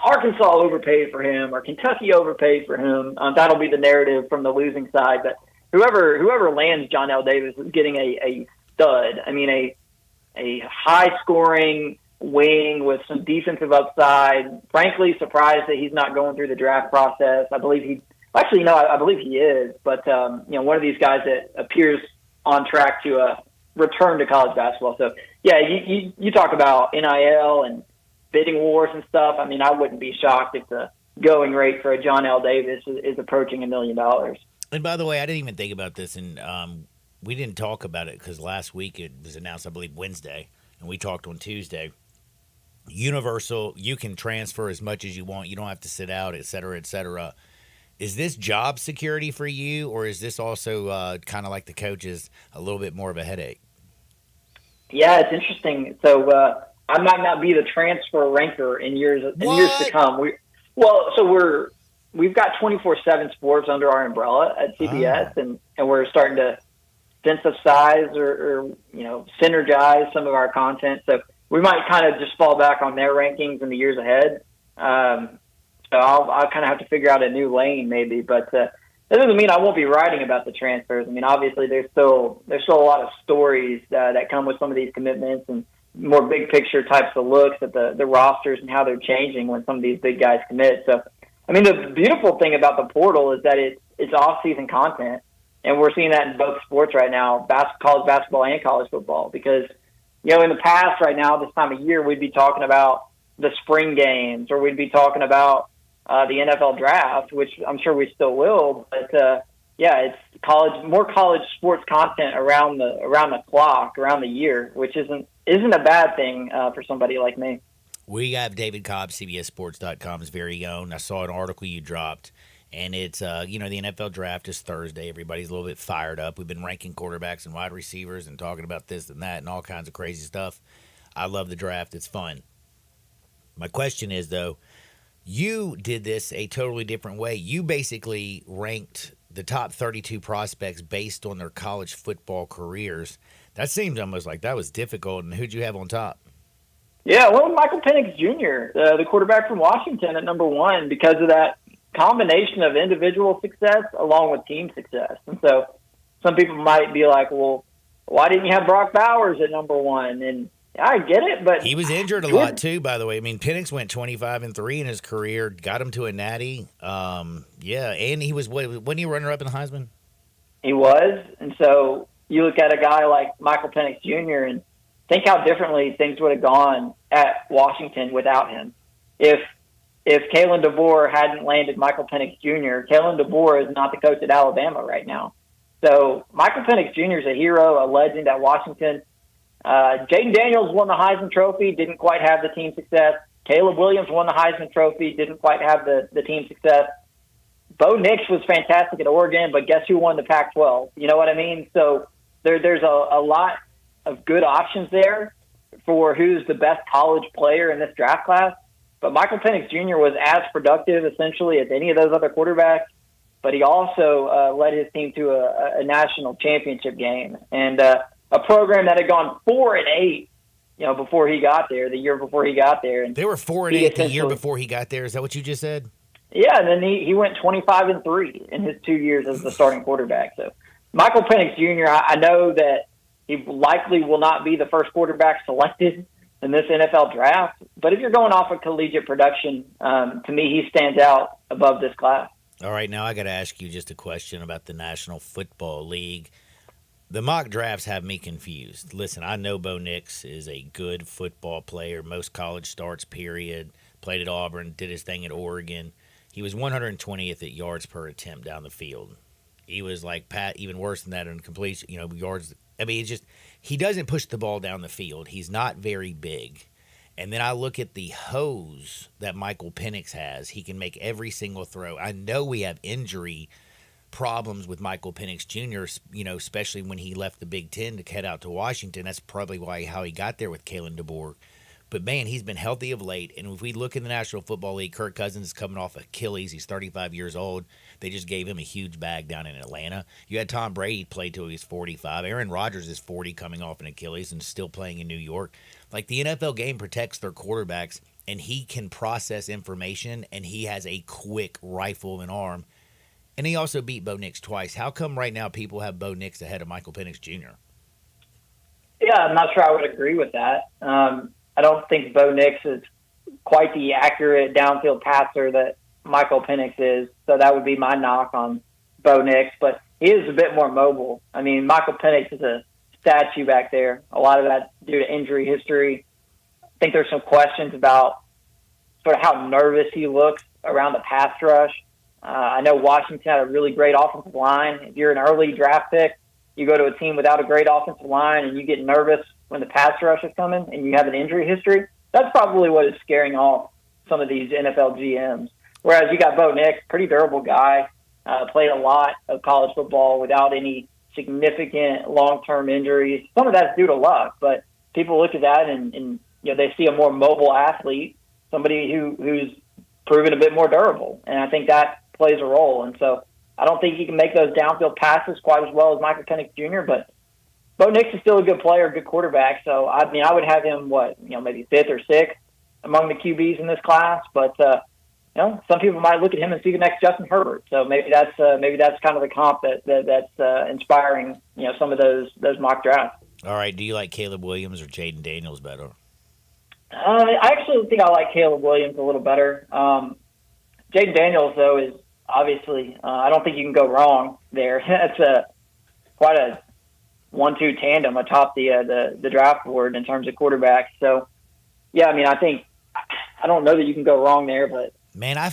S13: Arkansas overpaid for him or Kentucky overpaid for him. That'll be the narrative from the losing side. But whoever lands Johnell Davis is getting a stud. I mean, a high-scoring wing with some defensive upside. Frankly, surprised that he's not going through the draft process. I believe he is. But, one of these guys that appears on track to return to college basketball. So, yeah, you talk about NIL and bidding wars and stuff. I mean, I wouldn't be shocked if the going rate for a Johnell Davis is approaching $1 million.
S1: And by the way, I didn't even think about this, and we didn't talk about it because last week it was announced, I believe, Wednesday, and we talked on Tuesday. universal. You can transfer as much as you want. You don't have to sit out, et cetera, et cetera. Is this job security for you, or is this also kind of like the coaches, a little bit more of a headache?
S13: Yeah, it's interesting. So I might not be the transfer ranker in years to come. We've got 24/7 Sports under our umbrella at CBS, and we're starting to synthesize or synergize some of our content. So we might kind of just fall back on their rankings in the years ahead. So I'll kind of have to figure out a new lane maybe, but that doesn't mean I won't be writing about the transfers. I mean, obviously there's still a lot of stories that come with some of these commitments and more big picture types of looks at the rosters and how they're changing when some of these big guys commit. So, I mean, the beautiful thing about the portal is that it's off-season content, and we're seeing that in both sports right now, college basketball and college football, because, in the past right now, this time of year, we'd be talking about the spring games, or we'd be talking about the NFL draft, which I'm sure we still will, but it's more college sports content around the clock, around the year, which isn't a bad thing for somebody like me.
S1: We have David Cobb, CBSSports.com's very own. I saw an article you dropped, and it's the NFL draft is Thursday. Everybody's a little bit fired up. We've been ranking quarterbacks and wide receivers and talking about this and that and all kinds of crazy stuff. I love the draft. It's fun. My question is, though, you did this a totally different way. You basically ranked the top 32 prospects based on their college football careers. That seems almost like that was difficult. And who'd you have on top?
S13: Yeah, well, Michael Penix Jr., the quarterback from Washington, at number one, because of that combination of individual success along with team success. And so some people might be like, well, why didn't you have Brock Bowers at number one? And I get it, but
S1: he was injured a lot too, by the way. I mean, Penix went 25-3 in his career, got him to a natty. And he was wasn't he runner up in the Heisman?
S13: He was, and so you look at a guy like Michael Penix Jr. and think how differently things would have gone at Washington without him. If Kalen DeBoer hadn't landed Michael Penix Jr., Kalen DeBoer is not the coach at Alabama right now. So Michael Penix Jr. is a hero, a legend at Washington. Jaden Daniels won the Heisman Trophy, didn't quite have the team success. Caleb Williams won the Heisman Trophy, didn't quite have the team success. Bo Nix was fantastic at Oregon, but guess who won the Pac-12? You know what I mean? So there's a lot of good options there for who's the best college player in this draft class. But Michael Penix Jr. was as productive, essentially, as any of those other quarterbacks, but he also led his team to a national championship game. And a program that had gone 4-8, before he got there, the year before he got there. And
S1: they were 4-8 the year before he got there. Is that what you just said?
S13: Yeah, and then he went 25-3 in his 2 years as the starting quarterback. So Michael Penix Jr., I know that he likely will not be the first quarterback selected in this NFL draft, but if you're going off of collegiate production, to me, he stands out above this class.
S1: All right, now I got to ask you just a question about the National Football League. The mock drafts have me confused. Listen, I know Bo Nix is a good football player, most college starts, period. Played at Auburn, did his thing at Oregon. He was 120th at yards per attempt down the field. He was like Pat, even worse than that in completion, yards. I mean, he doesn't push the ball down the field. He's not very big. And then I look at the hose that Michael Penix has. He can make every single throw. I know we have injury problems with Michael Penix Jr., especially when he left the Big Ten to head out to Washington. That's probably how he got there with Kalen DeBoer. But, man, he's been healthy of late. And if we look in the National Football League, Kirk Cousins is coming off Achilles. He's 35 years old. They just gave him a huge bag down in Atlanta. You had Tom Brady play till he was 45. Aaron Rodgers is 40 coming off an Achilles and still playing in New York. Like, the NFL game protects their quarterbacks, and he can process information, and he has a quick rifle and arm. And he also beat Bo Nix twice. How come right now people have Bo Nix ahead of Michael Penix Jr.?
S13: Yeah, I'm not sure I would agree with that. I don't think Bo Nix is quite the accurate downfield passer that Michael Penix is, so that would be my knock on Bo Nix. But he is a bit more mobile. I mean, Michael Penix is a statue back there. A lot of that due to injury history. I think there's some questions about sort of how nervous he looks around the pass rush. I know Washington had a really great offensive line. If you're an early draft pick, you go to a team without a great offensive line and you get nervous when the pass rush is coming and you have an injury history, that's probably what is scaring off some of these NFL GMs. Whereas you got Bo Nix, pretty durable guy, played a lot of college football without any significant long-term injuries. Some of that's due to luck, but people look at that and they see a more mobile athlete, somebody who's proven a bit more durable, and I think that plays a role. And so I don't think he can make those downfield passes quite as well as Michael Penix Jr., but Bo Nix is still a good player, a good quarterback. So, I mean, I would have him, maybe 5th or 6th among the QBs in this class. But, some people might look at him and see the next Justin Herbert. So maybe that's kind of the comp that's inspiring, some of those mock drafts.
S1: All right. Do you like Caleb Williams or Jaden Daniels better?
S13: I actually think I like Caleb Williams a little better. Jaden Daniels, though, is obviously, I don't think you can go wrong there. That's quite a 1-2 tandem atop the draft board in terms of quarterbacks. So, yeah, I mean, I don't know that you can go wrong there, but
S1: man, I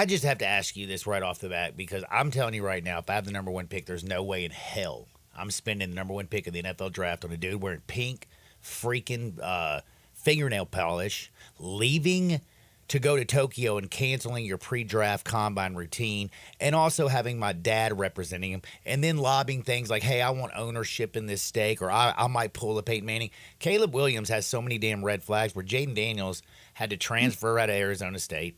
S1: just have to ask you this right off the bat, because I'm telling you right now, if I have the number 1 pick, there's no way in hell I'm spending the number 1 pick of the NFL draft on a dude wearing pink freaking fingernail polish, leaving to go to Tokyo and canceling your pre-draft combine routine, and also having my dad representing him, and then lobbing things like, hey, I want ownership in this stake, or I might pull a Peyton Manning. Caleb Williams has so many damn red flags, where Jaden Daniels had to transfer out of Arizona State,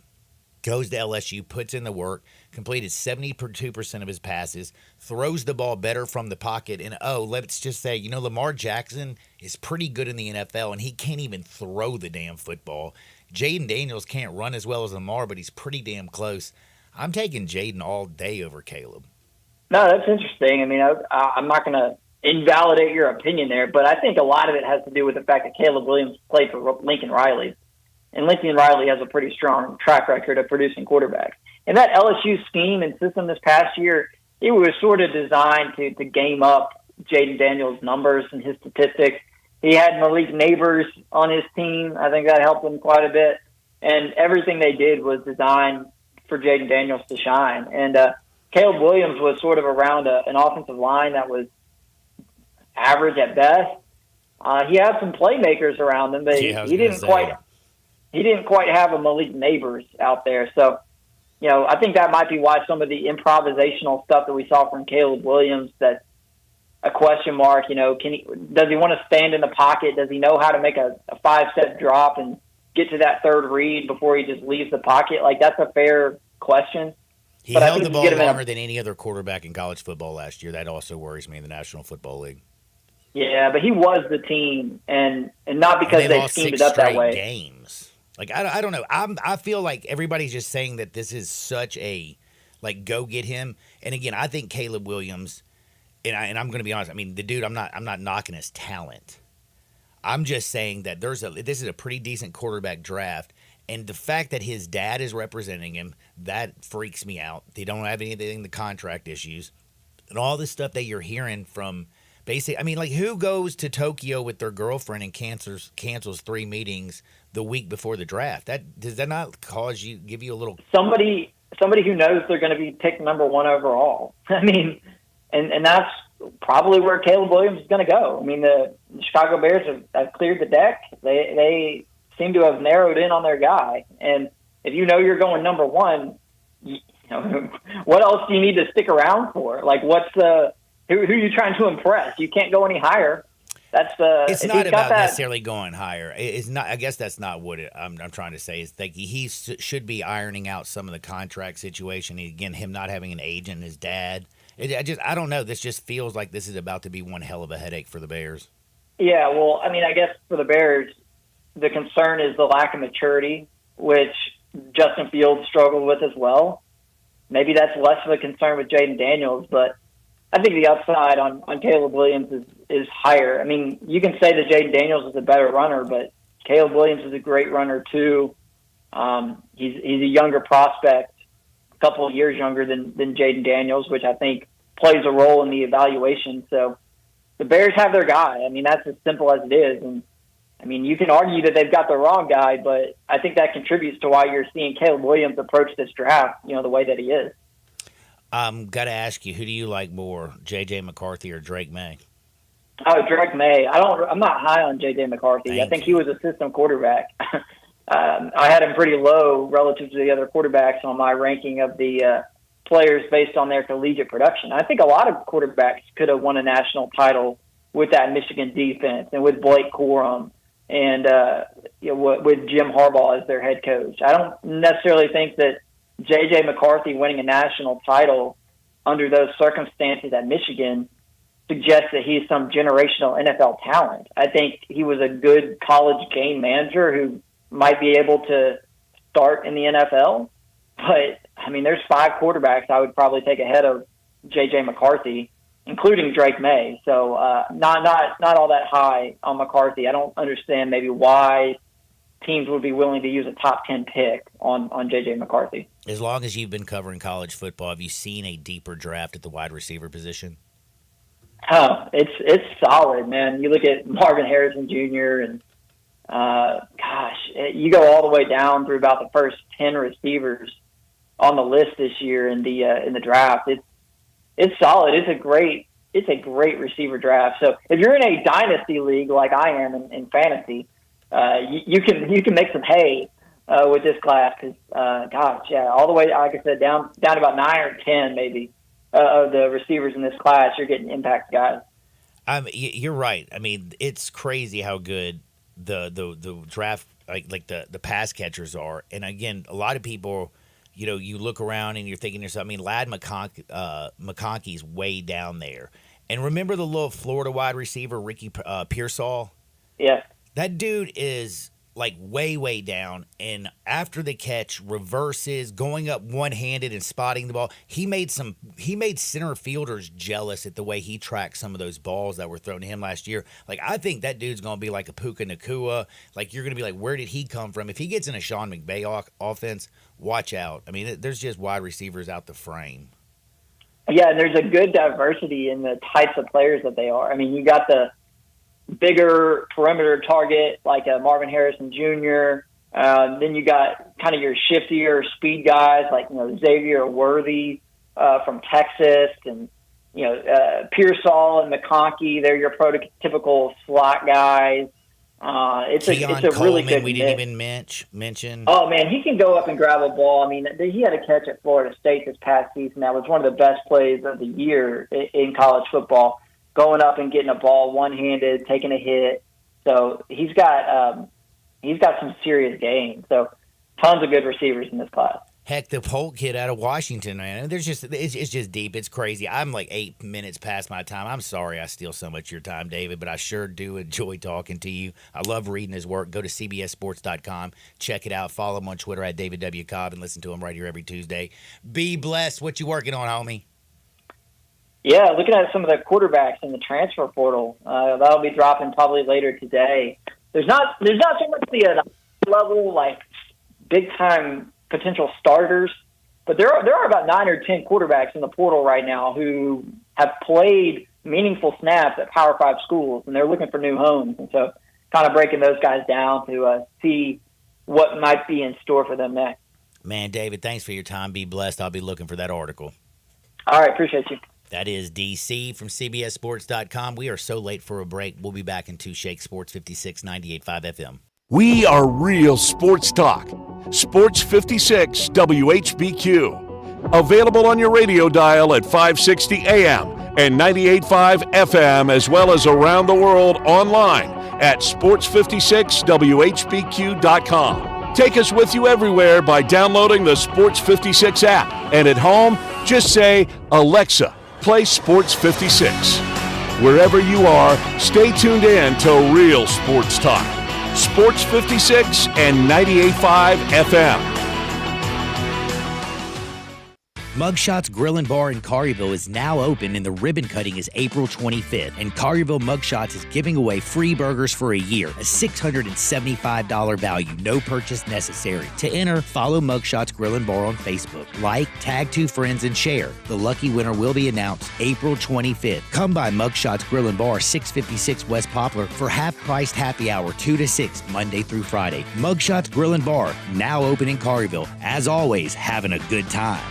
S1: goes to LSU, puts in the work, completed 72% of his passes, throws the ball better from the pocket, and let's just say, Lamar Jackson is pretty good in the NFL, and he can't even throw the damn football. Jaden Daniels can't run as well as Lamar, but he's pretty damn close. I'm taking Jaden all day over Caleb.
S13: No, that's interesting. I mean, I'm not going to invalidate your opinion there, but I think a lot of it has to do with the fact that Caleb Williams played for Lincoln Riley. And Lincoln Riley has a pretty strong track record of producing quarterbacks. And that LSU scheme and system this past year, it was sort of designed to game up Jaden Daniels' numbers and his statistics. He had Malik Neighbors on his team. I think that helped him quite a bit. And everything they did was designed for Jaden Daniels to shine. And Caleb Williams was sort of around an offensive line that was average at best. He had some playmakers around him, but he didn't quite have a Malik Neighbors out there. So, I think that might be why some of the improvisational stuff that we saw from Caleb Williams, that's a question mark. Does he want to stand in the pocket? Does he know how to make a 5-step drop and get to that third read before he just leaves the pocket? Like, that's a fair question.
S1: He held the ball longer than any other quarterback in college football last year. That also worries me in the National Football League.
S13: Yeah, but he was the team, and not because they schemed it up that way.
S1: Games. Like, I don't know. I feel like everybody's just saying that this is such a, go get him. And again, I think Caleb Williams, and I'm going to be honest, I mean, the dude, I'm not knocking his talent. I'm just saying that this is a pretty decent quarterback draft, and the fact that his dad is representing him, that freaks me out. They don't have anything, the contract issues, and all this stuff that you're hearing from basically, I mean, who goes to Tokyo with their girlfriend and cancels 3 meetings the week before the draft? Does that not give you a little
S13: somebody who knows they're going to be picked number 1 overall? I mean, and that's probably where Caleb Williams is going to go. I mean, the Chicago Bears have cleared the deck. They seem to have narrowed in on their guy. And if you're going number 1, what else do you need to stick around for? Who are you trying to impress? You can't go any higher.
S1: It's not about necessarily going higher. It's not. I guess that's not what I'm trying to say. Is like he should be ironing out some of the contract situation. Again, him not having an agent, his dad. I don't know. This just feels like this is about to be one hell of a headache for the Bears.
S13: Yeah, well, I mean, I guess for the Bears, the concern is the lack of maturity, which Justin Fields struggled with as well. Maybe that's less of a concern with Jaden Daniels, but I think the upside on Caleb Williams is higher. I mean, you can say that Jaden Daniels is a better runner, but Caleb Williams is a great runner too. He's a younger prospect, a couple of years younger than Jaden Daniels, which I think plays a role in the evaluation. So the Bears have their guy. I mean, that's as simple as it is. And I mean, you can argue that they've got the wrong guy, but I think that contributes to why you're seeing Caleb Williams approach this draft, the way that he is.
S1: Got to ask you, who do you like more, J.J. McCarthy or Drake May?
S13: Oh, Drake May. I'm not high on J.J. McCarthy. I think he was a system quarterback. I had him pretty low relative to the other quarterbacks on my ranking of the players based on their collegiate production. I think a lot of quarterbacks could have won a national title with that Michigan defense and with Blake Corum and with Jim Harbaugh as their head coach. I don't necessarily think that J.J. McCarthy winning a national title under those circumstances at Michigan suggests that he's some generational NFL talent. I think he was a good college game manager who might be able to start in the NFL. But, I mean, there's 5 quarterbacks I would probably take ahead of J.J. McCarthy, including Drake May. So not all that high on McCarthy. I don't understand maybe why teams would be willing to use a top 10 pick on J.J. McCarthy.
S1: As long as you've been covering college football, have you seen a deeper draft at the wide receiver position?
S13: Oh, it's solid, man. You look at Marvin Harrison Jr. and you go all the way down through about the first 10 receivers on the list this year in the draft. It's solid. It's a great receiver draft. So if you're in a dynasty league like I am in fantasy, you can make some hay with this class because all the way, like I said, down to about 9 or 10 maybe. Of the receivers in this class, you're getting impact guys.
S1: You're right. I mean, it's crazy how good the draft, like the pass catchers are. And again, a lot of people, you look around and you're thinking to yourself, I mean, Ladd McConkey's way down there. And remember the little Florida wide receiver, Ricky Pearsall? Yeah. That dude is like way down, and after the catch, reverses, going up one-handed and spotting the ball. He made center fielders jealous at the way he tracked some of those balls that were thrown to him last year. Like, I think that dude's going to be like a Puka Nacua. Like, you're going to be like, where did he come from? If he gets in a Sean McVay offense, watch out. I mean, there's just wide receivers out the frame.
S13: Yeah, and there's a good diversity in the types of players that they are. I mean, you got the bigger perimeter target like Marvin Harrison Jr. Then you got kind of your shiftier speed guys like Xavier Worthy from Texas, and Pearsall and McConkey. They're your prototypical slot guys. It's a
S1: Coleman,
S13: really good
S1: we
S13: mix.
S1: didn't even mention.
S13: Oh man, he can go up and grab a ball. I mean, he had a catch at Florida State this past season. That was one of the best plays of the year in college football. Going up and getting a ball one-handed, taking a hit. So he's got some serious game. So tons of good receivers in this class.
S1: Heck, the Polk kid out of Washington, man. It's just deep. It's crazy. I'm like 8 minutes past my time. I'm sorry I steal so much of your time, David, but I sure do enjoy talking to you. I love reading his work. Go to CBSSports.com. Check it out. Follow him on Twitter at David W. Cobb and listen to him right here every Tuesday. Be blessed. What you working on, homie?
S13: Yeah, looking at some of the quarterbacks in the transfer portal, that'll be dropping probably later today. There's not so much the level like big time potential starters, but there are about 9 or 10 quarterbacks in the portal right now who have played meaningful snaps at Power 5 schools, and they're looking for new homes. And so, kind of breaking those guys down to see what might be in store for them next.
S1: Man, David, thanks for your time. Be blessed. I'll be looking for that article.
S13: All right, appreciate you.
S1: That is DC from CBSSports.com. We are so late for a break. We'll be back in 2 Shake Sports 56, 98.5 FM.
S3: We are real sports talk. Sports 56 WHBQ. Available on your radio dial at 560 AM and 98.5 FM, as well as around the world online at sports56whbq.com. Take us with you everywhere by downloading the Sports 56 app. And at home, just say, Alexa, play Sports 56. Wherever you are, stay tuned in to Real Sports Talk. Sports 56 and 98.5 FM.
S1: Mugshots Grill and Bar in Collierville is now open, and the ribbon cutting is April 25th. And Collierville Mugshots is giving away free burgers for a year, a $675 value, no purchase necessary. To enter, follow Mugshots Grill and Bar on Facebook. Like, tag 2 friends, and share. The lucky winner will be announced April 25th. Come by Mugshots Grill and Bar, 656 West Poplar, for half-priced happy hour 2 to 6, Monday through Friday. Mugshots Grill and Bar, now open in Collierville. As always, having a good time.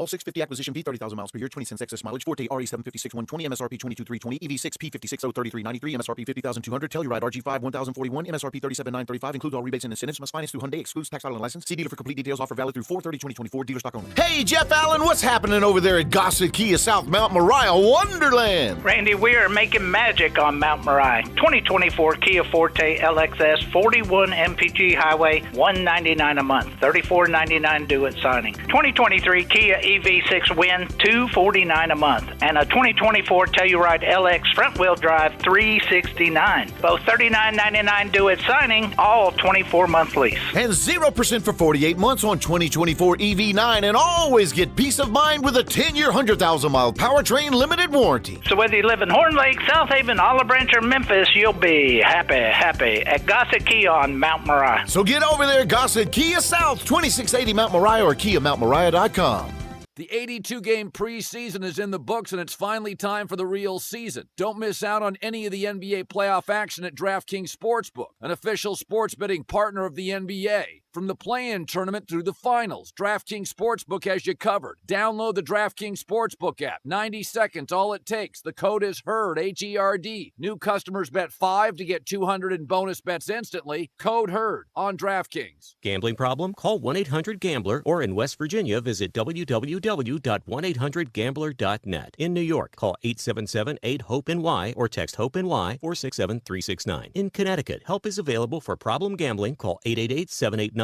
S10: All 650 acquisition fee, 30,000 miles per year, 20 cents excess mileage, Forte RE756 120, MSRP 22,320, EV6 P56 03393, MSRP 50,200, Telluride RG5 1041, MSRP 37,935, includes all rebates and incentives, must finance through Hyundai, excludes tax title and license. See dealer for complete details. Offer valid through 4/30/2024, dealer stock only.
S8: Hey, Jeff Allen, what's happening over there at Gossett Kia South Mount Moriah Wonderland?
S14: Randy, we are making magic on Mount Moriah. 2024 Kia Forte LXS 41 MPG Highway, $199 a month, $34.99 due at signing. 2023 Kia EV6 Win, $249 a month, and a 2024 Telluride LX front-wheel drive, $369. Both $39.99 due at signing, all 24-month lease.
S8: And 0% for 48 months on 2024 EV9, and always get peace of mind with a 10-year, 100,000-mile powertrain limited warranty.
S14: So whether you live in Horn Lake, South Haven, Olive Branch, or Memphis, you'll be happy at Gossett Kia on Mount Moriah.
S8: So get over there, Gossett Kia South, 2680 Mount Moriah or KiaMountMoriah.com.
S15: The 82-game preseason is in the books, and it's finally time for the real season. Don't miss out on any of the NBA playoff action at DraftKings Sportsbook, an official sports betting partner of the NBA. From the play-in tournament through the finals, DraftKings Sportsbook has you covered. Download the DraftKings Sportsbook app. 90 seconds, all it takes. The code is HERD, H-E-R-D. New customers bet $5 to get $200 in bonus bets instantly. Code HERD on DraftKings.
S16: Gambling problem? Call 1-800-GAMBLER, or in West Virginia, visit www.1800gambler.net. In New York, call 877-8-HOPE-NY or text HOPE-NY 467-369. In Connecticut, help is available for problem gambling. Call 888-789-7777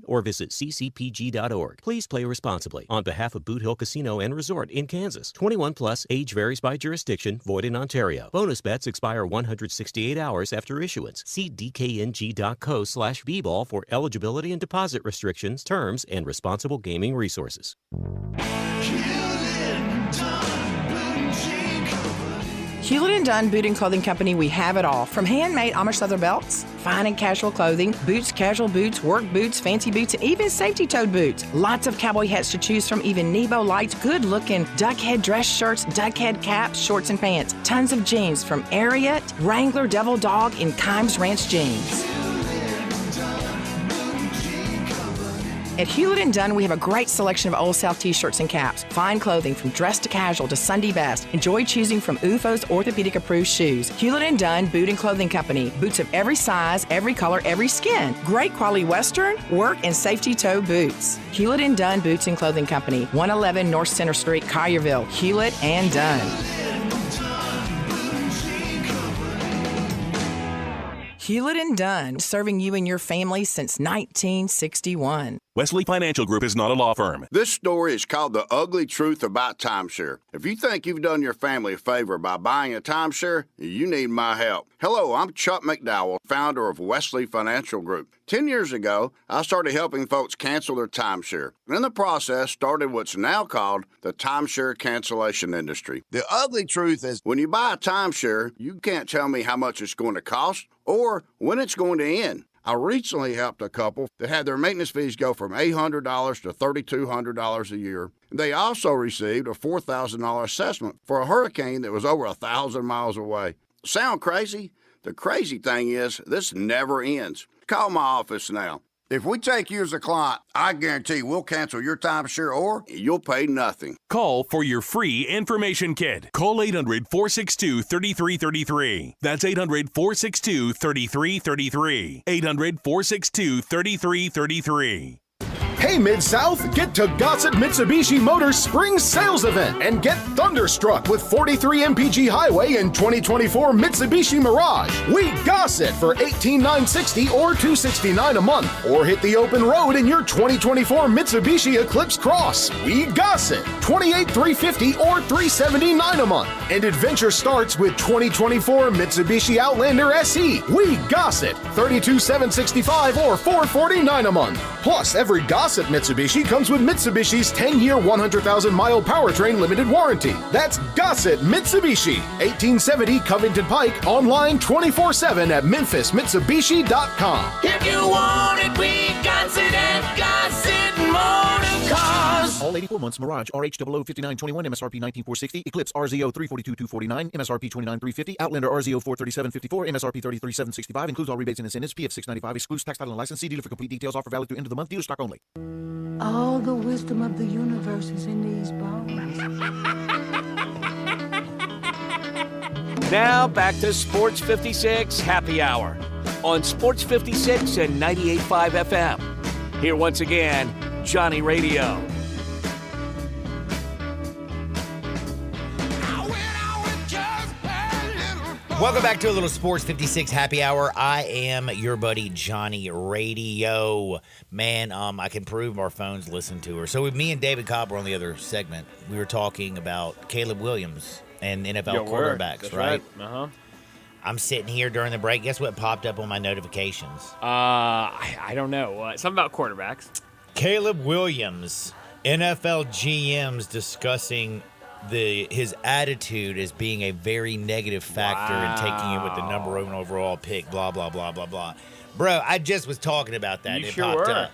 S16: or visit ccpg.org. Please play responsibly. On behalf of Boot Hill Casino and Resort in Kansas. 21 plus, age varies by jurisdiction, void in Ontario. Bonus bets expire 168 hours after issuance. See dkng.co/bball for eligibility and deposit restrictions, terms, and responsible gaming resources.
S17: Hewlett & Dunn Boot and Clothing Company, we have it all. From handmade Amish leather belts, fine and casual clothing, boots, casual boots, work boots, fancy boots, and even safety-toed boots. Lots of cowboy hats to choose from, even Nebo lights, good-looking duck head dress shirts, duck head caps, shorts, and pants. Tons of jeans from Ariat, Wrangler, Devil Dog, and Kimes Ranch jeans. At Hewlett & Dunn, we have a great selection of Old South t-shirts and caps. Fine clothing from dress to casual to Sunday best. Enjoy choosing from UFO's orthopedic-approved shoes. Hewlett & Dunn Boot and Clothing Company. Boots of every size, every color, every skin. Great quality Western, work, and safety toe boots. Hewlett & Dunn Boots and Clothing Company. 111 North Center Street, Collierville. Hewlett & Dunn. Hewlett & Dunn, serving you and your family since 1961.
S18: Wesley Financial Group is not a law firm.
S19: This story is called The Ugly Truth About Timeshare. If you think you've done your family a favor by buying a timeshare, you need my help. Hello, I'm Chuck McDowell, founder of Wesley Financial Group. 10 years ago, I started helping folks cancel their timeshare. In the process, started what's now called the timeshare cancellation industry. The ugly truth is, when you buy a timeshare, you can't tell me how much it's going to cost or when it's going to end. I recently helped a couple that had their maintenance fees go from $800 to $3,200 a year. They also received a $4,000 assessment for a hurricane that was over 1,000 miles away. Sound crazy? The crazy thing is, this never ends. Call my office now. If we take you as a client, I guarantee we'll cancel your timeshare or you'll pay nothing.
S18: Call for your free information kit. Call 800-462-3333. That's 800-462-3333. 800-462-3333.
S20: Hey Mid-South, get to Gossett Mitsubishi Motors Spring Sales Event and get thunderstruck with 43 MPG Highway and 2024 Mitsubishi Mirage. We Gossett for $18,960 or $269 a month. Or hit the open road in your 2024 Mitsubishi Eclipse Cross. We Gossett, $28,350 or $379 a month. And adventure starts with 2024 Mitsubishi Outlander SE. We Gossett, $32,765 or $449 a month. Plus, every Gossett Mitsubishi comes with Mitsubishi's 10-year, 100,000-mile powertrain limited warranty. That's Gossett Mitsubishi, 1870 Covington Pike, online 24/7 at MemphisMitsubishi.com.
S9: If you want it, we got it at Gossett motor cars.
S10: All 84 months, Mirage, RH00 5921, MSRP 19460, Eclipse RZO 342,249, MSRP 29350, Outlander RZO 43754, MSRP 33765, includes all rebates and incentives, PF 695, excludes tax, title, and license. See dealer for complete details. Offer valid through end of the month. Dealer stock only.
S21: All the wisdom of the universe is in these bones.
S3: Now back to Sports 56 Happy Hour on Sports 56 and 98.5 FM. Here once again, Johnny Radio.
S1: Welcome back to a little Sports 56 Happy Hour. I am your buddy Johnny Radio. Man, I can prove our phones listen to her. So with me and David Cobb were on the other segment. We were talking about Caleb Williams and NFL quarterbacks,
S2: That's
S1: right?
S2: Uh-huh.
S1: I'm sitting here during the break. Guess what popped up on my notifications?
S2: I don't know. Something about quarterbacks.
S1: Caleb Williams, NFL GMs discussing his attitude as being a very negative factor in taking him with the number 1 overall pick, blah, blah, blah, blah, blah. Bro, I just was talking about that.
S2: You
S1: it
S2: sure
S1: popped
S2: were.
S1: up.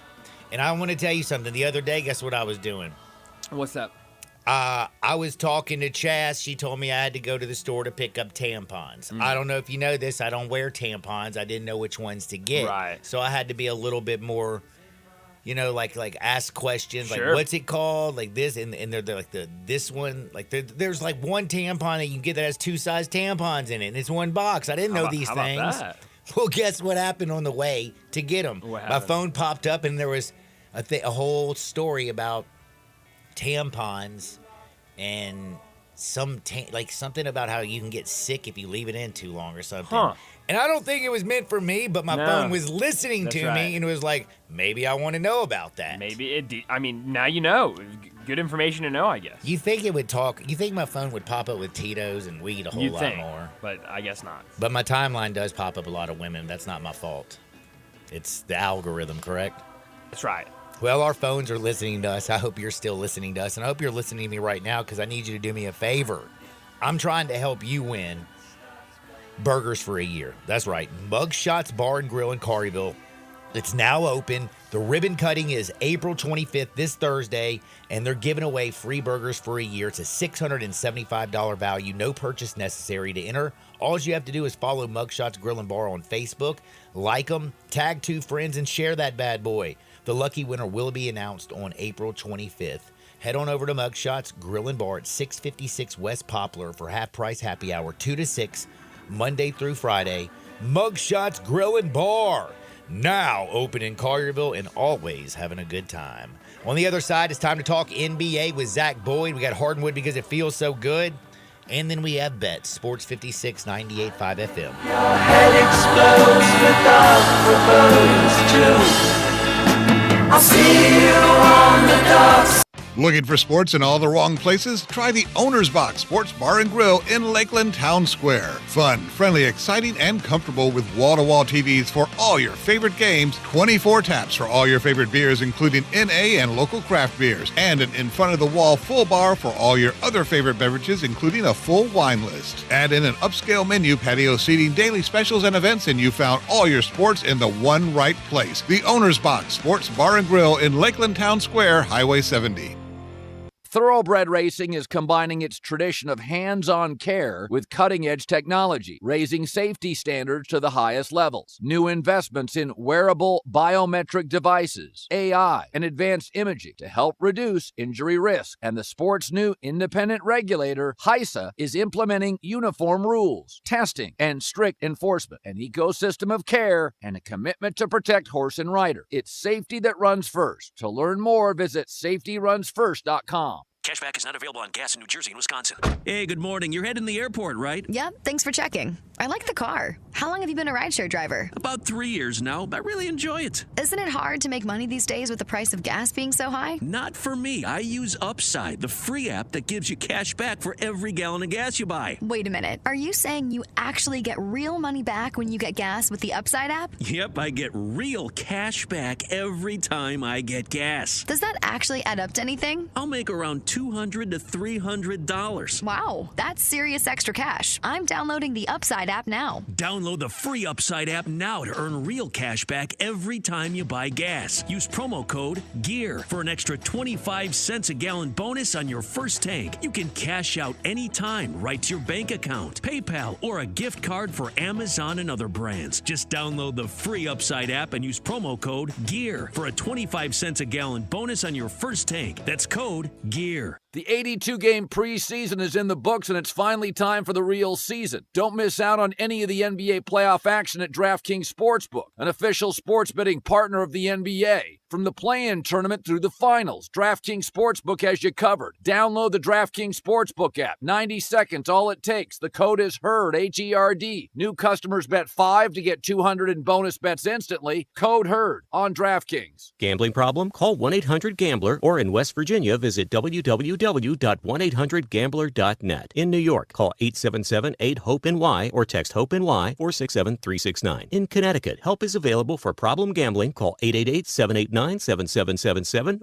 S1: And I want to tell you something. The other day, guess what I was doing?
S2: What's up?
S1: I was talking to Chaz. She told me I had to go to the store to pick up tampons. I don't know if you know this. I don't wear tampons. I didn't know which ones to get.
S2: Right.
S1: So I had to be a little bit more, like ask questions.
S2: Sure.
S1: Like, what's it called? Like this. And they're like this one. Like there's like one tampon that you can get that has 2 size tampons in it. And it's one box. I didn't know these
S2: how about
S1: things.
S2: that?
S1: Well, guess what happened on the way to get them?
S2: What
S1: My
S2: happened?
S1: phone popped up and there was a whole story about tampons and something about how you can get sick if you leave it in too long or something.
S2: Huh.
S1: And I don't think it was meant for me, but my
S2: No.
S1: phone was listening
S2: That's
S1: to
S2: right.
S1: me and it was like, maybe I want to know about that.
S2: Maybe it did. I mean, now you know. Good information to know, I guess.
S1: You think it would talk? You think my phone would pop up with Tito's and weed a whole
S2: You'd
S1: lot
S2: think,
S1: more?
S2: but I guess not.
S1: But my timeline does pop up a lot of women. That's not my fault. It's the algorithm, correct?
S2: That's right.
S1: Well, our phones are listening to us. I hope you're still listening to us. And I hope you're listening to me right now because I need you to do me a favor. I'm trying to help you win burgers for a year. That's right. Mugshots Bar and Grill in Collierville. It's now open. The ribbon cutting is April 25th, this Thursday, and they're giving away free burgers for a year. It's a $675 value, no purchase necessary to enter. All you have to do is follow Mugshots Grill and Bar on Facebook, like them, tag 2 friends, and share that bad boy. The lucky winner will be announced on April 25th. Head on over to Mugshots Grill and Bar at 656 West Poplar for half-price happy hour, 2 to 6, Monday through Friday. Mugshots Grill and Bar, now open in Collierville and always having a good time. On the other side, it's time to talk NBA with Zach Boyd. We got Hardwood because it feels so good. And then we have Bets, Sports 56, 98.5 FM.
S9: Your head explodes without forebodings too. I'll see you on the docks.
S22: Looking for sports in all the wrong places? Try the Owner's Box Sports Bar and Grill in Lakeland Town Square. Fun, friendly, exciting, and comfortable with wall-to-wall TVs for all your favorite games, 24 taps for all your favorite beers, including NA and local craft beers, and an in-front-of-the-wall full bar for all your other favorite beverages, including a full wine list. Add in an upscale menu, patio seating, daily specials, and events, and you found all your sports in the one right place. The Owner's Box Sports Bar and Grill in Lakeland Town Square, Highway 70.
S15: Thoroughbred Racing is combining its tradition of hands-on care with cutting-edge technology, raising safety standards to the highest levels. New investments in wearable biometric devices, AI, and advanced imaging to help reduce injury risk. And the sport's new independent regulator, HISA, is implementing uniform rules, testing, and strict enforcement, an ecosystem of care, and a commitment to protect horse and rider. It's safety that runs first. To learn more, visit safetyrunsfirst.com.
S23: Cashback is not available on gas in New Jersey and Wisconsin. Hey, good morning. You're heading to the airport, right?
S24: Yep, thanks for checking. I like the car. How long have you been a rideshare driver?
S23: About 3 years now. I really enjoy it.
S24: Isn't it hard to make money these days with the price of gas being so high?
S23: Not for me. I use Upside, the free app that gives you cash back for every gallon of gas you buy.
S24: Wait a minute. Are you saying you actually get real money back when you get gas with the Upside app?
S23: Yep, I get real cash back every time I get gas.
S24: Does that actually add up to anything?
S23: I'll make around $200 to $300.
S24: Wow, that's serious extra cash. I'm downloading the Upside app now.
S23: Download Download the free Upside app now to earn real cash back every time you buy gas. Use promo code GEAR for an extra 25 cents a gallon bonus on your first tank. You can cash out anytime right to your bank account, PayPal, or a gift card for Amazon and other brands. Just download the free Upside app and use promo code GEAR for a 25 cents a gallon bonus on your first tank. That's code GEAR.
S15: The 82-game preseason is in the books, and it's finally time for the real season. Don't miss out on any of the NBA playoff action at DraftKings Sportsbook, an official sports betting partner of the NBA. From the play-in tournament through the finals, DraftKings Sportsbook has you covered. Download the DraftKings Sportsbook app. 90 seconds, all it takes. The code is HERD, H-E-R-D. New customers bet $5 to get $200 in bonus bets instantly. Code HERD on DraftKings.
S16: Gambling problem? Call 1-800-GAMBLER or in West Virginia, visit www.1800gambler.net. In New York, call 877-8-HOPE-NY or text HOPE-NY 467-369. In Connecticut, help is available for problem gambling. Call 888-789-7777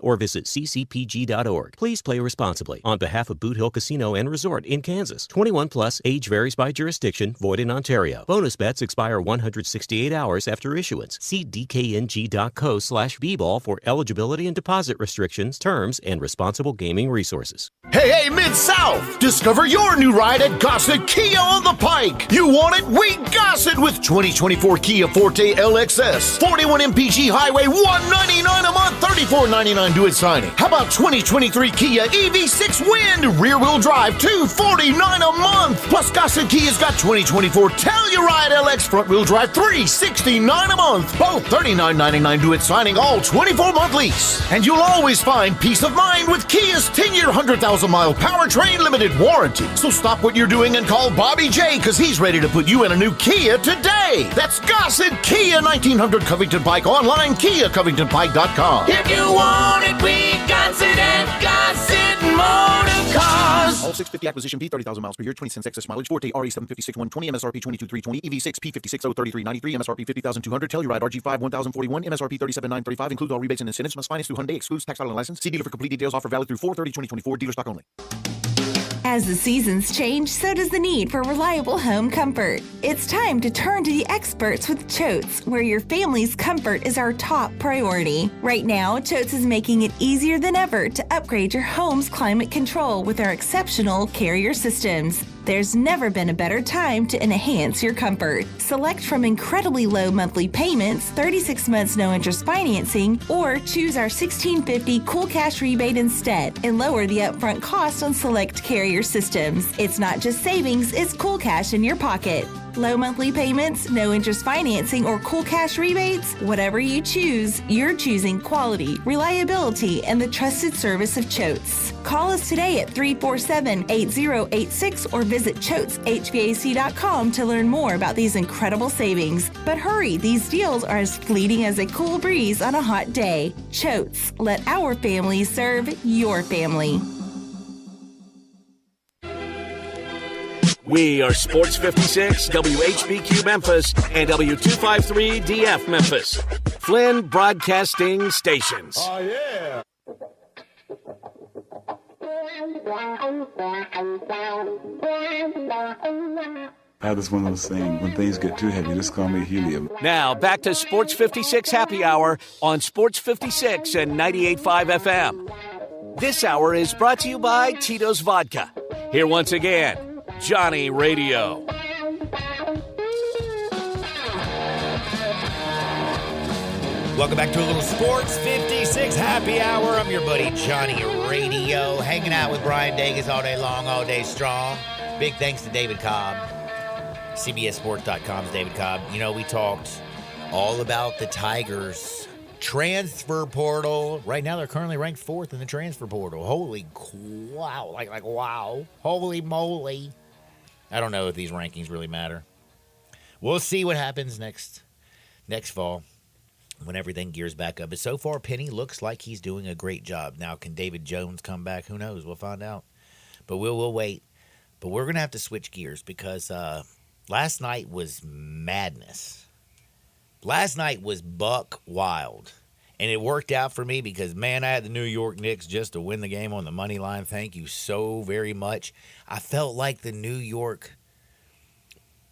S16: or visit ccpg.org. Please play responsibly. On behalf of Boot Hill Casino and Resort in Kansas, 21 plus, age varies by jurisdiction, void in Ontario. Bonus bets expire 168 hours after issuance. See dkng.co/bball for eligibility and deposit restrictions, terms, and responsible gaming resources.
S8: Hey, Mid-South! Discover your new ride at Gossett Kia on the Pike. You want it? We Gossett with 2024 Kia Forte LXS. 41 MPG Highway, $199 a month, $34.99 do it signing. How about 2023 Kia EV6 Wind, rear-wheel drive, $249 a month. Plus, Gossett Kia's got 2024 Telluride LX front-wheel drive, $369 a month. Both $39.99 do it signing, all 24-month lease. And you'll always find peace of mind with Kia's 10-year, 100,000-mile powertrain limited warranty. So stop what you're doing and call Bobby J, because he's ready to put you in a new Kia today. That's Gossett Kia, 1900 Covington Pike, online, KiaCovingtonPike.com.
S9: If you want it, we got it at Gossett Motor Cars.
S10: All 650 acquisition fee, 30,000 miles per year, 20 cents excess mileage, Forte RE756 120, MSRP 22,320, EV6 P56 03393, MSRP 50,200, Telluride RG5 1041, MSRP 37,935, includes all rebates and incentives, must finance through Hyundai, excludes tax, title, and license. See dealer for complete details. Offer valid through 4/30/2024, dealer stock only.
S4: As the seasons change, so does the need for reliable home comfort. It's time to turn to the experts with Choates, where your family's comfort is our top priority. Right now, Choates is making it easier than ever to upgrade your home's climate control with our exceptional Carrier systems. There's never been a better time to enhance your comfort. Select from incredibly low monthly payments, 36 months no interest financing, or choose our $1,650 Cool Cash rebate instead and lower the upfront cost on select Carrier systems. It's not just savings, it's Cool Cash in your pocket. Low monthly payments, no interest financing, or Cool Cash rebates? Whatever you choose, you're choosing quality, reliability, and the trusted service of Choates. Call us today at 347-8086 or visit ChoatesHVAC.com to learn more about these incredible savings. But hurry, these deals are as fleeting as a cool breeze on a hot day. Choates, let our family serve your family.
S3: We are Sports 56, WHBQ Memphis, and W253DF Memphis. Flynn Broadcasting Stations.
S9: Oh, yeah.
S5: That is one of those things. When things get too heavy, just call me helium.
S3: Now, back to Sports 56 Happy Hour on Sports 56 and 98.5 FM. This hour is brought to you by Tito's Vodka. Here once again, Johnny Radio.
S1: Welcome back to a little Sports 56 Happy Hour. I'm your buddy Johnny Radio, hanging out with Brian Dagas all day long, all day strong. Big thanks to David Cobb, CBSSports.com's David Cobb. You know, we talked all about the Tigers transfer portal. Right now, they're currently ranked 4th in the transfer portal. Holy wow. Like wow. Holy moly. I don't know if these rankings really matter. We'll see what happens next fall when everything gears back up. But so far, Penny looks like he's doing a great job. Now, can David Jones come back? Who knows? We'll find out. But we'll wait. But we're going to have to switch gears because last night was madness. Last night was buck wild. And it worked out for me because, man, I had the New York Knicks just to win the game on the money line. Thank you so very much. I felt like the New York,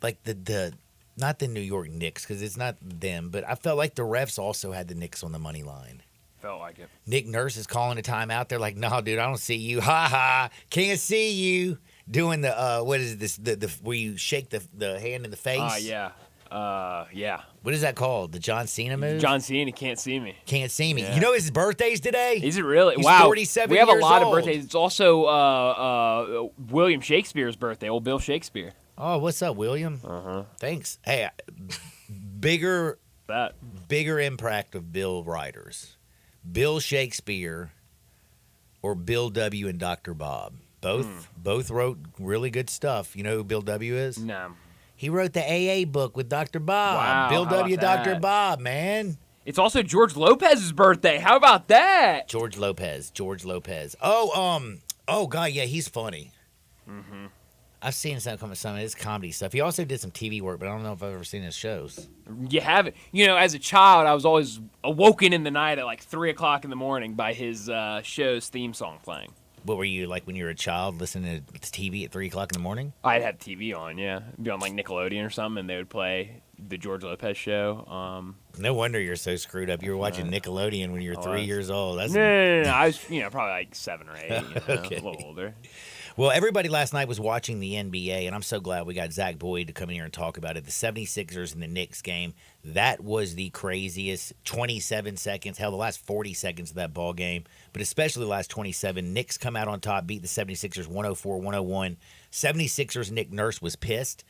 S1: like the Not the New York Knicks, because it's not them, but I felt like the refs also had the Knicks on the money line.
S2: Felt like it.
S1: Nick Nurse is calling a timeout. They're like, no, dude, I don't see you. Ha ha. Can't see you. Doing the, what is this? The where you shake the hand in the face?
S2: Yeah. Yeah.
S1: What is that called? The John Cena move?
S2: John Cena can't see me.
S1: Can't see me.
S2: Yeah.
S1: You know his birthday's today?
S2: Is it really?
S1: He's
S2: wow.
S1: 47
S2: We have a
S1: years
S2: lot
S1: old.
S2: of birthdays. It's also William Shakespeare's birthday, old Bill Shakespeare.
S1: Oh, what's up, William?
S2: Uh-huh.
S1: Thanks. Hey, bigger impact of Bill writers. Bill Shakespeare or Bill W. and Dr. Bob. Both wrote really good stuff. You know who Bill W. is?
S2: No.
S1: He wrote the AA book with Dr. Bob.
S2: Wow,
S1: Bill
S2: how
S1: W.
S2: about
S1: Dr.
S2: that?
S1: Bob, man.
S2: It's also George Lopez's birthday. How about that?
S1: George Lopez. Oh, God, yeah, he's funny.
S2: Mm-hmm.
S1: I've seen some of his comedy stuff. He also did some TV work, but I don't know if I've ever seen his shows.
S2: You haven't. You know, as a child, I was always awoken in the night at like 3 o'clock in the morning by his show's theme song playing.
S1: What were you like when you were a child, listening to TV at 3 o'clock in the morning?
S2: I'd have TV on, yeah. It'd be on like Nickelodeon or something, and they would play the George Lopez show.
S1: No wonder you're so screwed up. You were watching Nickelodeon when you were 3 years old. That's
S2: No. I was, probably like 7 or 8.
S1: Okay.
S2: A little older.
S1: Well, everybody last night was watching the NBA, and I'm so glad we got Zach Boyd to come in here and talk about it. The 76ers and the Knicks game, that was the craziest 27 seconds, hell, the last 40 seconds of that ball game, but especially the last 27. Knicks come out on top, beat the 76ers 104-101. 76ers Nick Nurse was pissed.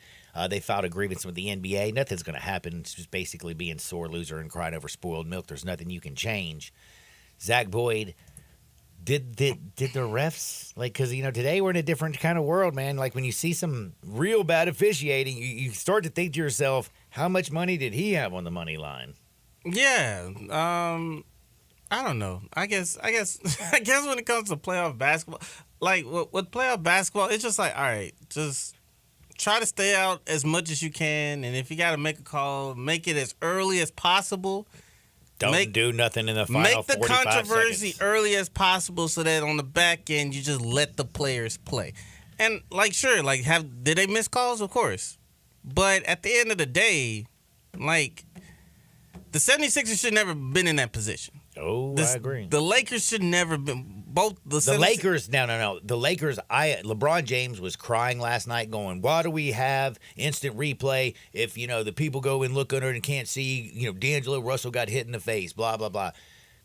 S1: They filed a grievance with the NBA. Nothing's going to happen. It's just basically being sore loser and crying over spoiled milk. There's nothing you can change. Zach Boyd, did the refs, like, because, today we're in a different kind of world, man. Like, when you see some real bad officiating, you start to think to yourself, how much money did he have on the money line?
S6: Yeah. I don't know. I guess when it comes to playoff basketball, like with playoff basketball, it's just like, all right, just try to stay out as much as you can, and if you got to make a call, make it as early as possible.
S1: Don't do nothing in the final
S6: Make the
S1: 45
S6: controversy
S1: seconds.
S6: early as possible so that on the back end you just let the players play. And sure, did they miss calls? Of course. But at the end of the day, the 76ers should never been in that position.
S1: Oh, I agree.
S6: The Lakers should never been. Both
S1: the Lakers, no. The Lakers, LeBron James was crying last night going, why do we have instant replay if, the people go and look under it and can't see, D'Angelo Russell got hit in the face, blah, blah, blah.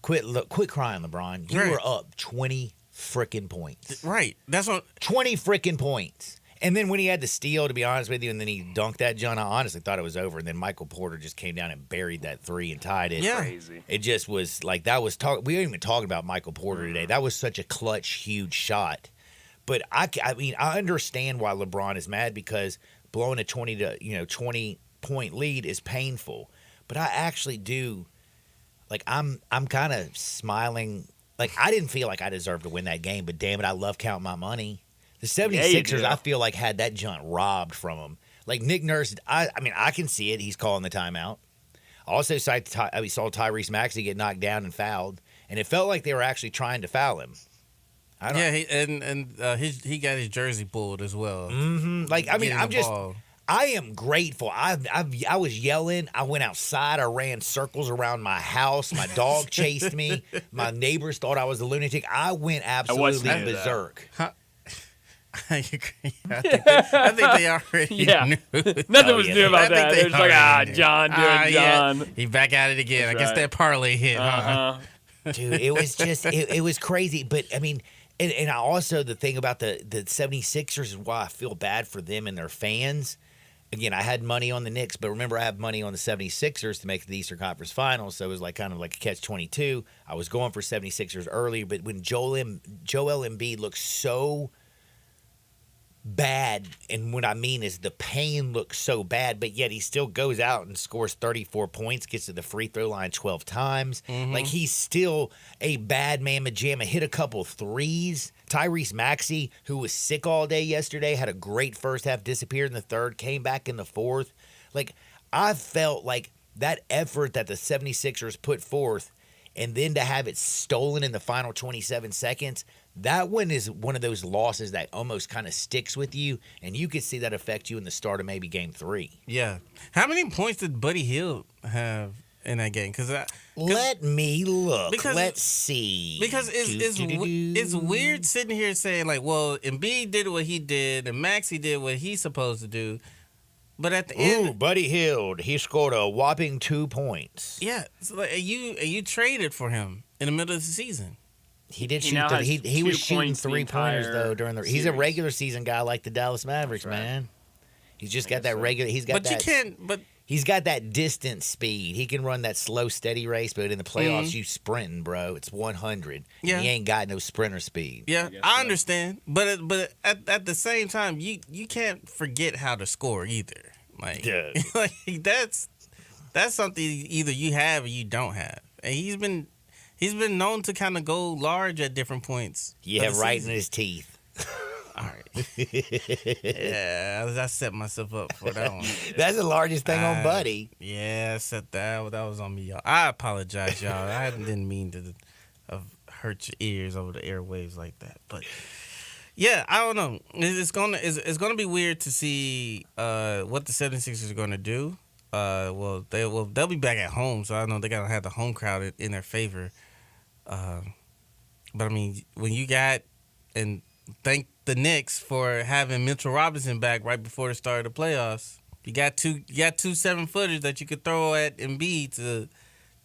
S1: Quit crying, LeBron. You were up 20 frickin' points.
S6: Right. That's what.
S1: 20 frickin' points. And then when he had the steal, to be honest with you, and then he dunked that, John, I honestly thought it was over. And then Michael Porter just came down and buried that three and tied it.
S6: Yeah.
S2: Crazy.
S1: It just was like, that was we weren't even talking about Michael Porter today. That was such a clutch, huge shot. But I understand why LeBron is mad, because blowing a 20 point lead is painful. But I actually do, I'm kind of smiling. I didn't feel like I deserved to win that game, but damn it, I love counting my money. The 76ers, I feel like, had that junk robbed from them. Nick Nurse, I can see it. He's calling the timeout. I also saw Tyrese Maxey get knocked down and fouled, and it felt like they were actually trying to foul him.
S6: He got his jersey pulled as well.
S1: Mm-hmm. I am grateful. I was yelling. I went outside. I ran circles around my house. My dog chased me. My neighbors thought I was a lunatic. I went absolutely berserk.
S6: I agree. I think they already knew.
S2: Nothing was new about that. They're just like, John doing John.
S6: Yeah. He back at it again.
S2: That's
S6: I guess that parlay hit.
S1: Dude, it was just, it was crazy. But, and I also, the thing about the 76ers is why I feel bad for them and their fans. Again, I had money on the Knicks, but remember, I have money on the 76ers to make the Eastern Conference Finals, so it was kind of like a catch-22. I was going for 76ers early, but when Joel Embiid looks so bad, and what I mean is the pain looks so bad, but yet he still goes out and scores 34 points, gets to the free throw line 12 times.
S6: Mm-hmm.
S1: He's still a bad man majama, hit a couple threes. Tyrese Maxey, who was sick all day yesterday, had a great first half, disappeared in the third, came back in the fourth. I felt like that effort that the 76ers put forth, and then to have it stolen in the final 27 seconds, that one is one of those losses that almost kind of sticks with you, and you could see that affect you in the start of maybe game 3.
S6: Yeah. How many points did Buddy Hield have in that game?
S1: Let me look.
S6: Because-
S1: Let's see.
S6: Because it's weird sitting here saying, like, well, Embiid did what he did, and Maxey did what he's supposed to do. But at the end,
S1: Buddy Hield, he scored a whopping 2 points.
S6: yeah, so like, and you traded for him in the middle of the season.
S1: He did
S2: He
S1: shoot.
S2: now has
S1: He
S2: 2
S1: was shooting
S2: points the
S1: 3-pointers
S2: entire
S1: though during the. He's a
S2: series.
S1: regular season guy like the Dallas Mavericks, man. He's just got that regular. He's got
S6: But
S1: that.
S6: you can't. But
S1: He's got that distance speed. He can run that slow, steady race, but in the playoffs, you sprinting, bro. It's 100.
S6: Yeah.
S1: He ain't got no sprinter speed.
S6: yeah, I understand. But at the same time, you can't forget how to score either. Like,
S1: Yeah.
S6: like that's something either you have or you don't have. And he's been known to kind of go large at different points.
S1: Yeah,
S6: of the
S1: right
S6: season.
S1: in his teeth.
S6: All right. Yeah, I set myself up for that one.
S1: That's the largest thing on Buddy.
S6: Yeah, I said that was on me, y'all. I apologize, y'all. I didn't mean to hurt your ears over the airwaves like that. But yeah, I don't know. It's gonna be weird to see what the 76ers are gonna do. They'll be back at home, so I know they're gonna have the home crowd in their favor. But I mean, when you got and thank the Knicks for having Mitchell Robinson back right before the start of the playoffs. You got two 7-footers that you could throw at Embiid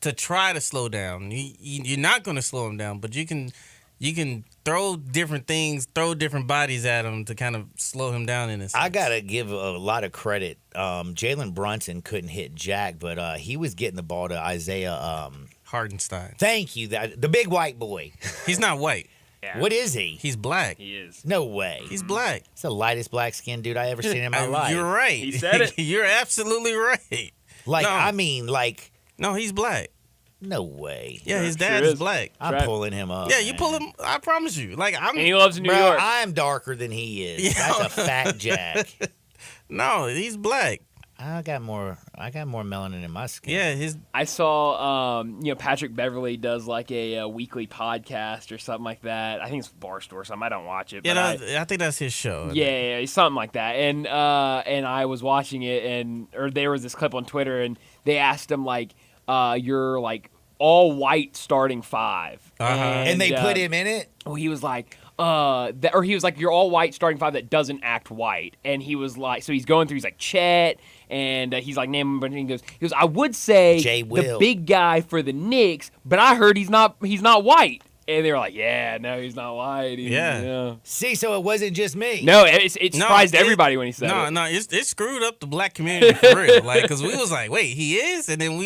S6: to try to slow down. You're not going to slow him down, but you can throw different things, throw different bodies at him to kind of slow him down in a sense.
S1: I got to give a lot of credit. Jalen Brunson couldn't hit Jack, but he was getting the ball to Isaiah
S6: Hartenstein.
S1: Thank you. The big white boy.
S6: He's not white.
S2: Yeah.
S1: What is he?
S6: He's black.
S2: He is.
S1: No way.
S6: He's black.
S1: It's the lightest black-skinned dude I ever seen in my life.
S6: You're right.
S2: He said it.
S6: You're absolutely right.
S1: Like,
S6: No.
S1: I mean, like,
S6: No, he's black.
S1: no way.
S6: Yeah, his
S2: Sure
S6: dad is
S2: is.
S6: black.
S1: I'm
S2: Right.
S1: pulling him up.
S6: Yeah, you pull him. I promise you. Like I'm.
S2: And he lives in New
S1: Bro,
S2: York.
S1: I'm darker than he is.
S6: Yeah.
S1: That's a fat Jack.
S6: No, he's black.
S1: I got more melanin in my skin.
S6: Yeah,
S2: I saw, Patrick Beverly does like a weekly podcast or something like that. I think it's Barstool or something. I don't watch it.
S6: Yeah,
S2: but
S6: I think that's his show.
S2: Yeah, something like that. And I was watching it, or there was this clip on Twitter, and they asked him like, "You're like all white starting 5,"
S1: And they put him in it.
S2: Well, he was like, or he was like, "You're all white starting 5 that doesn't act white," and he was like, so he's going through, he's like Chet, and he's like naming, but he goes, I would say
S1: Jay
S2: the
S1: Will.
S2: big guy for the Knicks, but I heard he's not white, and they were like, yeah, no, he's not white.
S6: Yeah.
S1: See, so it wasn't just me.
S2: No, it surprised everybody when he said it.
S6: No, it screwed up the black community for real. Like, cause we was like, wait, he is, and then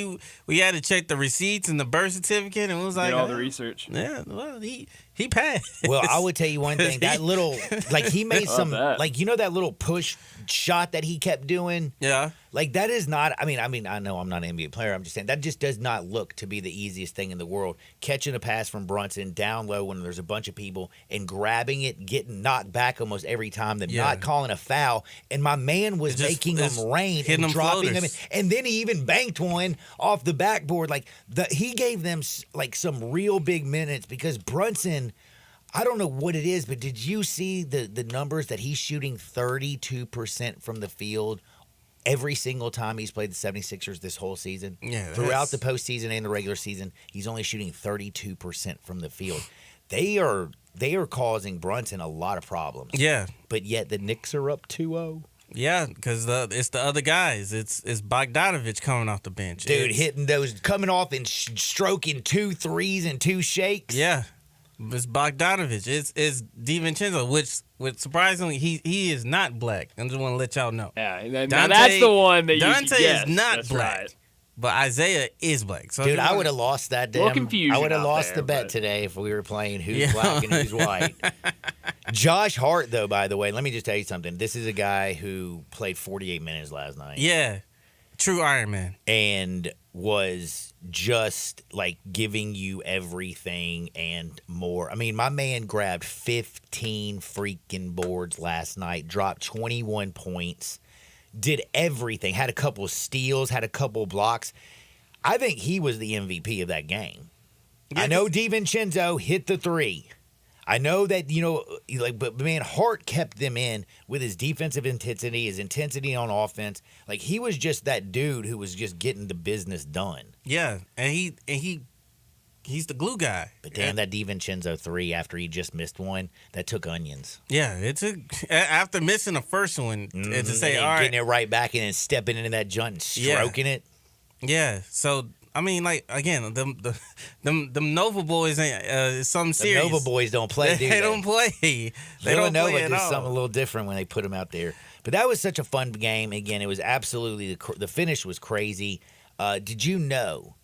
S6: we had to check the receipts and the birth certificate, and it was like,
S2: Did all the research.
S6: Yeah, well, he passed.
S1: Well, I would tell you one thing. That little, like, he made some,
S2: that.
S1: like, you know that little push shot that he kept doing?
S6: Yeah.
S1: Like, that is not, I mean, I know I'm not an NBA player. I'm just saying, that just does not look to be the easiest thing in the world. Catching a pass from Brunson down low when there's a bunch of people and grabbing it, getting knocked back almost every time, then not calling a foul. And my man was making them rain
S6: hitting
S1: and
S6: them
S1: dropping them.
S6: floaters.
S1: And then he even banked one off the backboard. Like, he gave them, like, some real big minutes because Brunson, I don't know what it is, but did you see the numbers that he's shooting 32% from the field every single time he's played the 76ers this whole season?
S6: Yeah,
S1: Throughout the postseason and the regular season, he's only shooting 32% from the field. They are causing Brunson a lot of problems.
S6: Yeah.
S1: But yet the Knicks are up 2-0.
S6: Yeah, because it's the other guys. It's Bogdanovich coming off the bench.
S1: Dude,
S6: It's-
S1: hitting those, coming off and stroking 2 threes and 2 shakes.
S6: Yeah. It's Bogdanovich. It's DiVincenzo, which surprisingly he is not black. I just want to let y'all know.
S2: Yeah, now that's the one that you
S6: Dante
S2: should guess.
S6: is not
S2: That's
S6: black,
S2: right.
S6: but Isaiah is black. So
S1: Dude, I would have lost that damn.
S2: Little confusion
S1: I would have
S2: out
S1: lost
S2: there,
S1: the bet
S2: but-
S1: today if we were playing who's
S6: Yeah.
S1: black and who's white. Josh Hart, though, by the way, let me just tell you something. This is a guy who played 48 minutes last night.
S6: Yeah, true Iron Man.
S1: And was just like giving you everything and more. I mean, my man grabbed 15 freaking boards last night, dropped 21 points, did everything, had a couple of steals, had a couple of blocks. I think he was the MVP of that game. I know DiVincenzo hit the three. I know that, but man, Hart kept them in with his defensive intensity, his intensity on offense. Like, he was just that dude who was just getting the business done.
S6: Yeah, and he's the glue guy.
S1: But damn, that DiVincenzo three after he just missed one, that took onions.
S6: Yeah, it took after missing the first one to say, all right,
S1: getting it right back in and stepping into that joint and stroking it.
S6: Yeah, so I mean, like, again, them Nova boys ain't something serious.
S1: The Nova boys don't play, do they?
S6: They don't play. They don't
S1: Villanova
S6: play at
S1: does
S6: all.
S1: something a little different when they put them out there. But that was such a fun game. Again, it was absolutely the finish was crazy. Did you know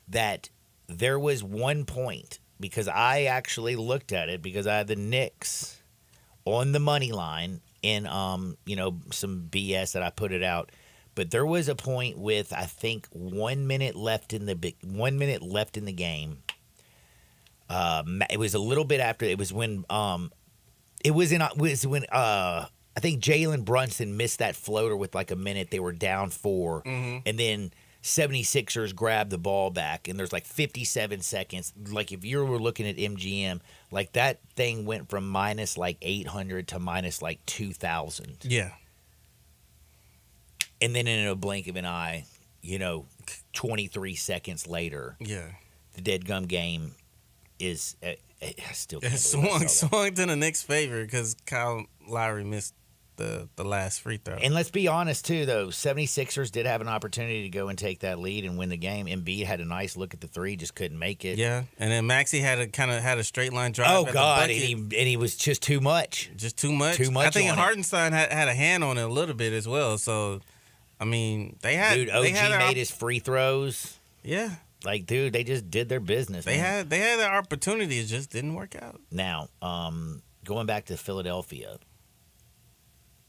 S1: that there was 1 point, because I actually looked at it because I had the Knicks on the money line in some BS that I put it out. But there was a point with, I think, 1 minute left in the game. It was a little bit after. It was when I think Jalen Brunson missed that floater with like a minute. They were down 4, and then 76ers grabbed the ball back, and there's like 57 seconds. Like, if you were looking at MGM, like, that thing went from minus like 800 to minus like 2,000.
S6: Yeah.
S1: And then in a blink of an eye, 23 seconds later, the dead-gum game is I still can't believe I saw that.
S6: swung to the Knicks' favor because Kyle Lowry missed the last free throw.
S1: And let's be honest, too, though. 76ers did have an opportunity to go and take that lead and win the game. Embiid had a nice look at the three, just couldn't make it.
S6: Yeah, and then Maxey had a straight line drive.
S1: Oh,
S6: at
S1: God,
S6: the
S1: and he was just too much.
S6: Just too much?
S1: Too much
S6: I think
S1: on it.
S6: Hartenstein had a hand on it a little bit as well, so... I mean, they had.
S1: Dude, OG
S6: they had
S1: made his free throws.
S6: Yeah.
S1: Like, dude, they just did their business.
S6: They
S1: man.
S6: had their opportunities, just didn't work out.
S1: Now, going back to Philadelphia,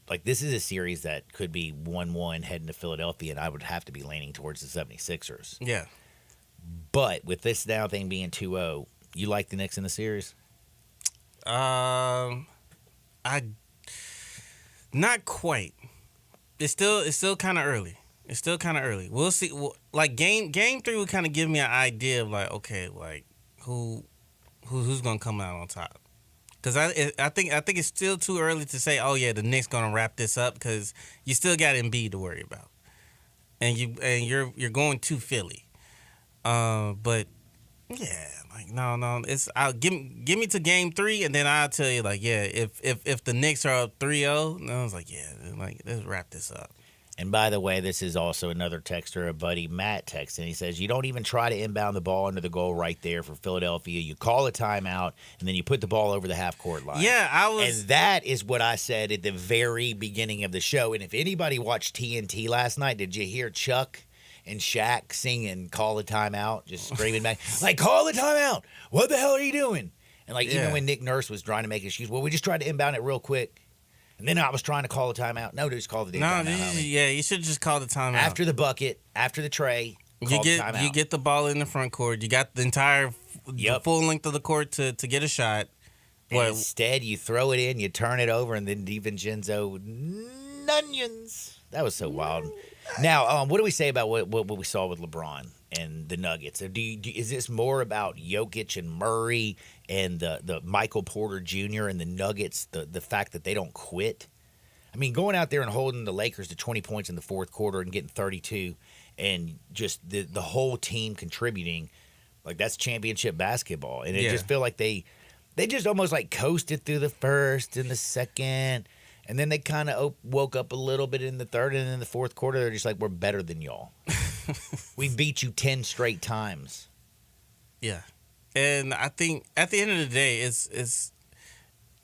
S1: like, this is a series that could be 1-1 heading to Philadelphia, and I would have to be leaning towards the 76ers.
S6: Yeah.
S1: But with this now thing being 2-0, you like the Knicks in the series?
S6: Not quite. It's still kind of early. It's still kind of early. We'll see. Like, game 3 would kind of give me an idea of, like, okay, like, who's gonna come out on top? Because I think it's still too early to say, oh yeah, the Knicks gonna wrap this up, because you still got Embiid to worry about, and you're going to Philly. But yeah, like no, give me to game 3, and then I'll tell you, like, yeah, if the Knicks are up 3-0, I was like, yeah, like, let's wrap this up.
S1: And by the way, this is also another texter, a buddy, Matt, texting. He says, you don't even try to inbound the ball into the goal right there for Philadelphia. You call a timeout, and then you put the ball over the half-court line.
S6: Yeah,
S1: And that is what I said at the very beginning of the show. And if anybody watched TNT last night, did you hear Chuck and Shaq singing "Call a Timeout," just screaming back, like, "Call a timeout! What the hell are you doing?" And like, even when Nick Nurse was trying to make excuses, well, we just tried to inbound it real quick, and then I was trying to call a timeout. No, just call the damn timeout.
S6: Yeah, you should just call the timeout
S1: after the bucket, after the tray. You
S6: get the ball in the front court. You got the entire the full length of the court to get a shot.
S1: And instead, you throw it in, you turn it over, and then DiVincenzo onions. That was so wild. Now, what do we say about what we saw with LeBron and the Nuggets? Is this more about Jokic and Murray and the Michael Porter Jr. and the Nuggets, the fact that they don't quit? I mean, going out there and holding the Lakers to 20 points in the fourth quarter and getting 32 and just the whole team contributing, like, that's championship basketball. And it just feel like they just almost like coasted through the first and the second. And then they kind of woke up a little bit in the third, and in the fourth quarter, they're just like, we're better than y'all. We beat you 10 straight times.
S6: Yeah. And I think at the end of the day, it's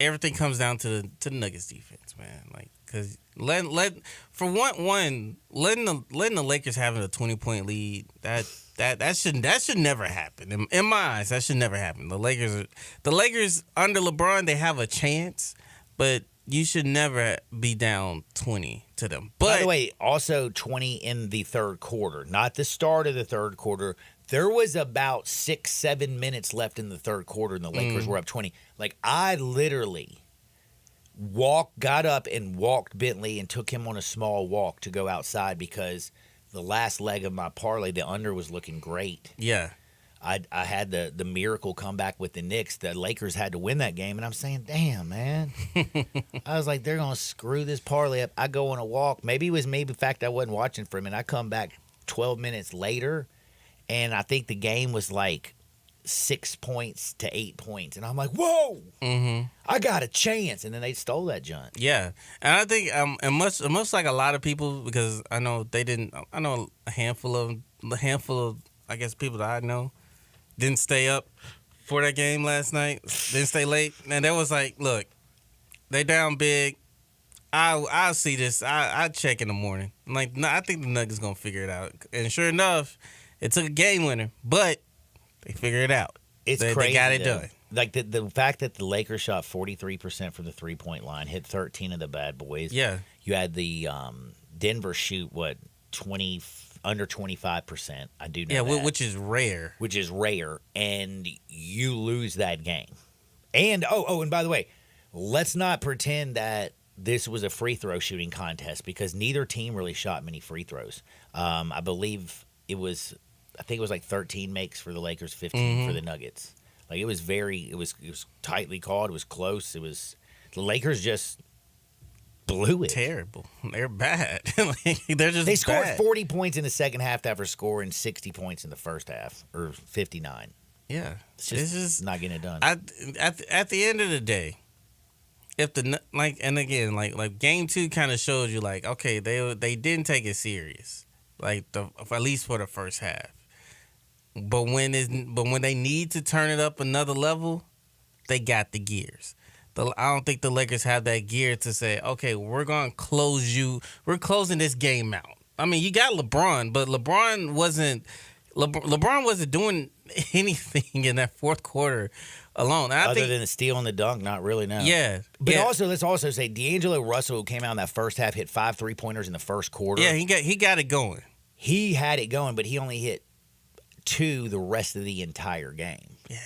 S6: everything comes down to the Nuggets defense, man. Like, because letting the Lakers having a 20-point lead, that should never happen. In my eyes, that should never happen. The Lakers under LeBron, they have a chance, but you should never be down 20 to them. But,
S1: by the way, also 20 in the third quarter, not the start of the third quarter. There was about 6-7 minutes left in the third quarter, and the Lakers were up 20. Like, I literally got up and walked Bentley and took him on a small walk to go outside because the last leg of my parlay, the under was looking great.
S6: Yeah.
S1: I had the miracle comeback with the Knicks. The Lakers had to win that game, and I'm saying, damn, man. I was like, they're going to screw this parlay up. I go on a walk. Maybe it was the fact I wasn't watching for him, and I come back 12 minutes later, and I think the game was like 6 points to 8 points. And I'm like, whoa, I got a chance. And then they stole that junk.
S6: Yeah. And I think, and much like a lot of people, because I know I know a handful of, I guess, people that I know didn't stay up for that game last night, didn't stay late. And that was like, look, they down big. I'll see this. I'll check in the morning. I'm like, no, I think the Nuggets going to figure it out. And sure enough, it took a game winner, but they figured it out.
S1: It's
S6: they
S1: crazy.
S6: They got it done.
S1: Like the fact that the Lakers shot 43% from the 3-point line, hit 13 of the bad boys.
S6: Yeah.
S1: You had the Denver shoot, under 25%. I do know that.
S6: Which is rare.
S1: And you lose that game. And, and by the way, let's not pretend that this was a free throw shooting contest because neither team really shot many free throws. I believe it was like 13 makes for the Lakers, 15 for the Nuggets. Like it was tightly called. It was close. The Lakers just blew it.
S6: Terrible. They're bad. They
S1: scored 40 points in the second half after scoring 60 points in the first half, or 59.
S6: Yeah,
S1: it's just not getting it done.
S6: At the end of the day, if and again, like game 2 kind of showed you, like, okay, they didn't take it serious, like at least for the first half. But when they need to turn it up another level, they got the gears. I don't think the Lakers have that gear to say, okay, we're going to close you. We're closing this game out. I mean, you got LeBron, but LeBron wasn't doing anything in that fourth quarter alone.
S1: Other than the steal and the dunk, not really, no.
S6: Yeah.
S1: But also, let's also say D'Angelo Russell, who came out in that first half, hit 5 3-pointers in the first quarter.
S6: Yeah, he got it going.
S1: He had it going, but he only hit 2 the rest of the entire game.
S6: Yeah.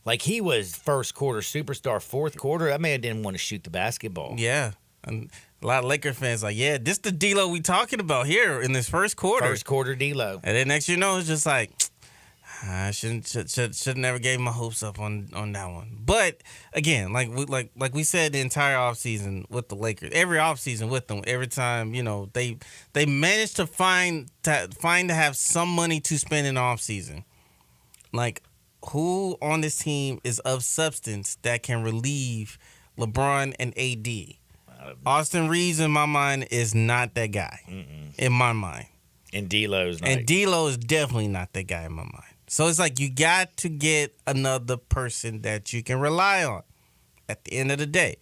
S1: Like, he was first quarter superstar. Fourth quarter, that man didn't want to shoot the basketball.
S6: Yeah. And a lot of Laker fans like, yeah, this the D-Lo we talking about here in this first quarter.
S1: First quarter D-Lo.
S6: And then next you know, it's just like, I should never gave my hopes up on that one. But again, like we said, the entire offseason with the Lakers, every offseason with them, every time, you know, they managed to find to have some money to spend in the offseason. Like, who on this team is of substance that can relieve LeBron and AD? Austin Reeves, in my mind, is not that guy. In my mind.
S1: And D'Lo's not.
S6: And D'Lo is definitely not that guy in my mind. So it's like you got to get another person that you can rely on at the end of the day.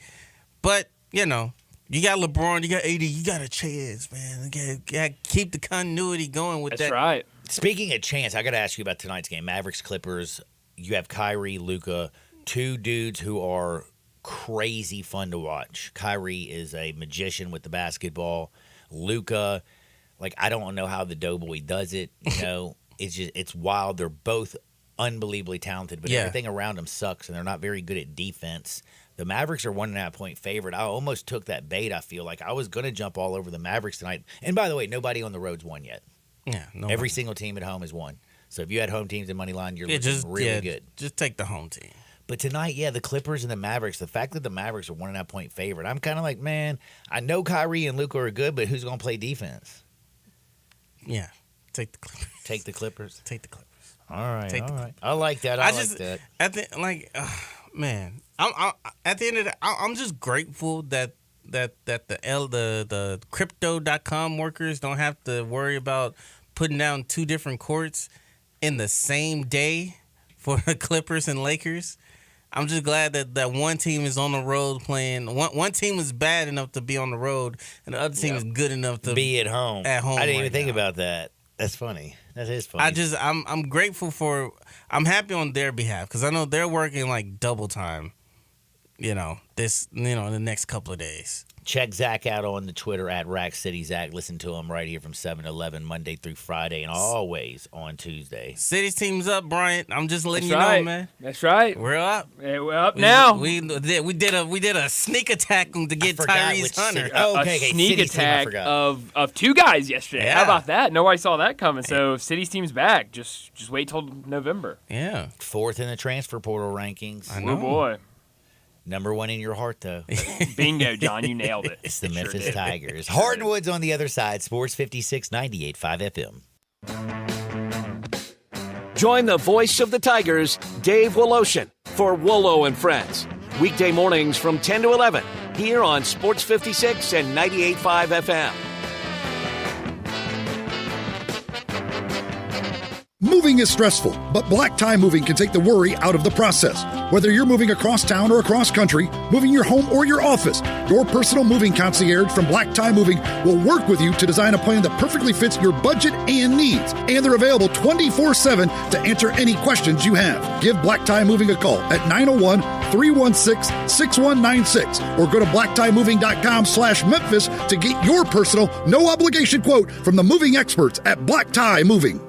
S6: But, you know, you got LeBron, you got AD, you got a chance, man. You got to keep the continuity going with that.
S2: That's right.
S1: Speaking of chance, I got to ask you about tonight's game. Mavericks, Clippers. You have Kyrie, Luka, 2 dudes who are crazy fun to watch. Kyrie is a magician with the basketball. Luka, like, I don't know how the doughboy does it. You know, it's wild. They're both unbelievably talented, but everything around them sucks, and they're not very good at defense. The Mavericks are 1.5-point favorite. I almost took that bait. I feel like I was going to jump all over the Mavericks tonight. And by the way, nobody on the road's won yet.
S6: Yeah,
S1: every single team at home has won. So if you had home teams in money line, you're looking really good.
S6: Just take the home team.
S1: But tonight, the Clippers and the Mavericks, the fact that the Mavericks are 1.5-point favorite, I'm kind of like, man, I know Kyrie and Luka are good, but who's going to play defense?
S6: Yeah, take the Clippers.
S1: Take the Clippers?
S6: Take the Clippers.
S1: All right. I like that. I like that.
S6: Man, I'm at the end of the, I'm just grateful that the crypto.com workers don't have to worry about putting down 2 different courts in the same day for the Clippers and Lakers. I'm just glad that one team is on the road playing. One team is bad enough to be on the road, and the other team is good enough to
S1: be at home.
S6: I
S1: didn't even think about that. That's funny. That is funny.
S6: I'm grateful for. I'm happy on their behalf because I know they're working like double time the next couple of days.
S1: Check Zach out on the Twitter at Rack City Zach. Listen to him right here from 7-11 Monday through Friday and always on Tuesday.
S6: City's team's up, Bryant. I'm just letting
S2: That's
S6: you
S2: right.
S6: know, man.
S2: That's right.
S6: We're up.
S2: Yeah, we're up now.
S6: We did a sneak attack to get Tyrese Hunter.
S2: A sneak attack of two guys yesterday.
S6: Yeah.
S2: How about that? Nobody saw that coming. So City's team's back. Just wait till November.
S6: Yeah.
S1: 4th in the transfer portal rankings.
S6: I know.
S2: Oh boy.
S1: Number 1 in your heart, though.
S2: Bingo, John. You nailed it.
S1: It's the
S2: Sure
S1: Memphis
S2: did.
S1: Tigers. Hardwoods on the other side. Sports 56, 98.5 FM.
S3: Join the voice of the Tigers, Dave Woloshin, for Wolo and Friends. Weekday mornings from 10 to 11 here on Sports 56 and 98.5 FM.
S7: Moving is stressful, but Black Tie Moving can take the worry out of the process. Whether you're moving across town or across country, moving your home or your office, your personal moving concierge from Black Tie Moving will work with you to design a plan that perfectly fits your budget and needs. And they're available 24/7 to answer any questions you have. Give Black Tie Moving a call at 901-316-6196 or go to blacktiemoving.com/Memphis to get your personal, no obligation quote from the moving experts at Black Tie Moving.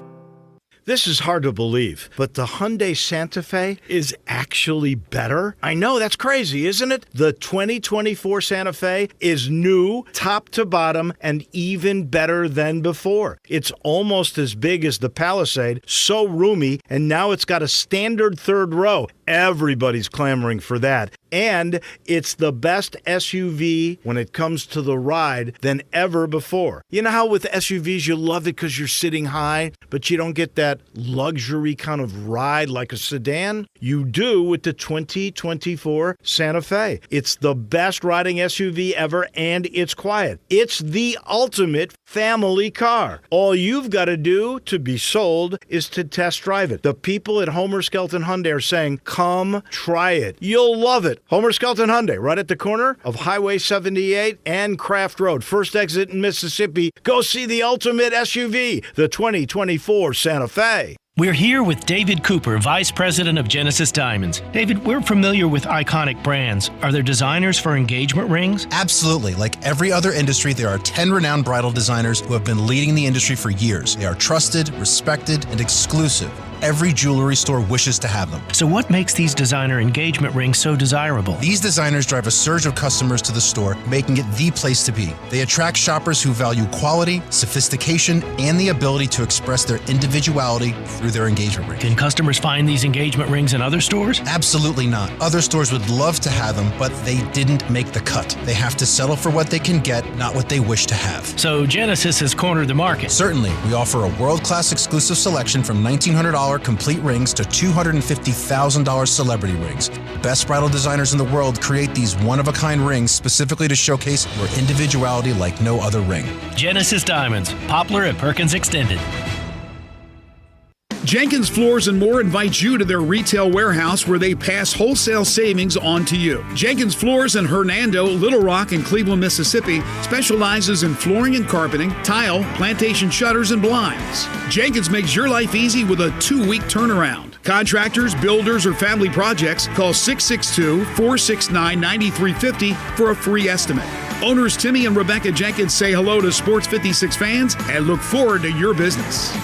S11: This is hard to believe, but the Hyundai Santa Fe is actually better. I know, that's crazy, isn't it? The 2024 Santa Fe is new, top to bottom, and even better than before. It's almost as big as the Palisade, so roomy, and now it's got a standard third row. Everybody's clamoring for that. And it's the best SUV when it comes to the ride than ever before. You know how with SUVs you love it because you're sitting high, but you don't get that luxury kind of ride like a sedan? You do with the 2024 Santa Fe. It's the best riding SUV ever, and it's quiet. It's the ultimate family car. All you've got to do to be sold is to test drive it. The people at Homer Skelton Hyundai are saying, come try it. You'll love it. Homer Skelton Hyundai, right at the corner of Highway 78 and Craft Road. First exit in Mississippi. Go see the ultimate SUV, the 2024 Santa Fe.
S12: We're here with David Cooper, Vice President of Genesis Diamonds. David, we're familiar with iconic brands. Are there designers for engagement rings?
S13: Absolutely. Like every other industry, there are 10 renowned bridal designers who have been leading the industry for years. They are trusted, respected, and exclusive. Every jewelry store wishes to have them.
S12: So what makes these designer engagement rings so desirable?
S13: These designers drive a surge of customers to the store, making it the place to be. They attract shoppers who value quality, sophistication, and the ability to express their individuality through their engagement ring.
S12: Can customers find these engagement rings in other stores?
S13: Absolutely not. Other stores would love to have them, but they didn't make the cut. They have to settle for what they can get, not what they wish to have.
S12: So Genesis has cornered the market.
S13: Certainly. We offer a world-class exclusive selection from $1,900 complete rings to $250,000 celebrity rings. Best bridal designers in the world create these one-of-a-kind rings specifically to showcase your individuality like no other ring.
S12: Genesis Diamonds, Poplar at Perkins Extended.
S7: Jenkins Floors and More invites you to their retail warehouse where they pass wholesale savings on to you. Jenkins Floors in Hernando, Little Rock, and Cleveland, Mississippi specializes in flooring and carpeting, tile, plantation shutters, and blinds. Jenkins makes your life easy with a 2-week turnaround. Contractors, builders, or family projects, call 662-469-9350 for a free estimate. Owners Timmy and Rebecca Jenkins say hello to Sports 56 fans and look forward to your business.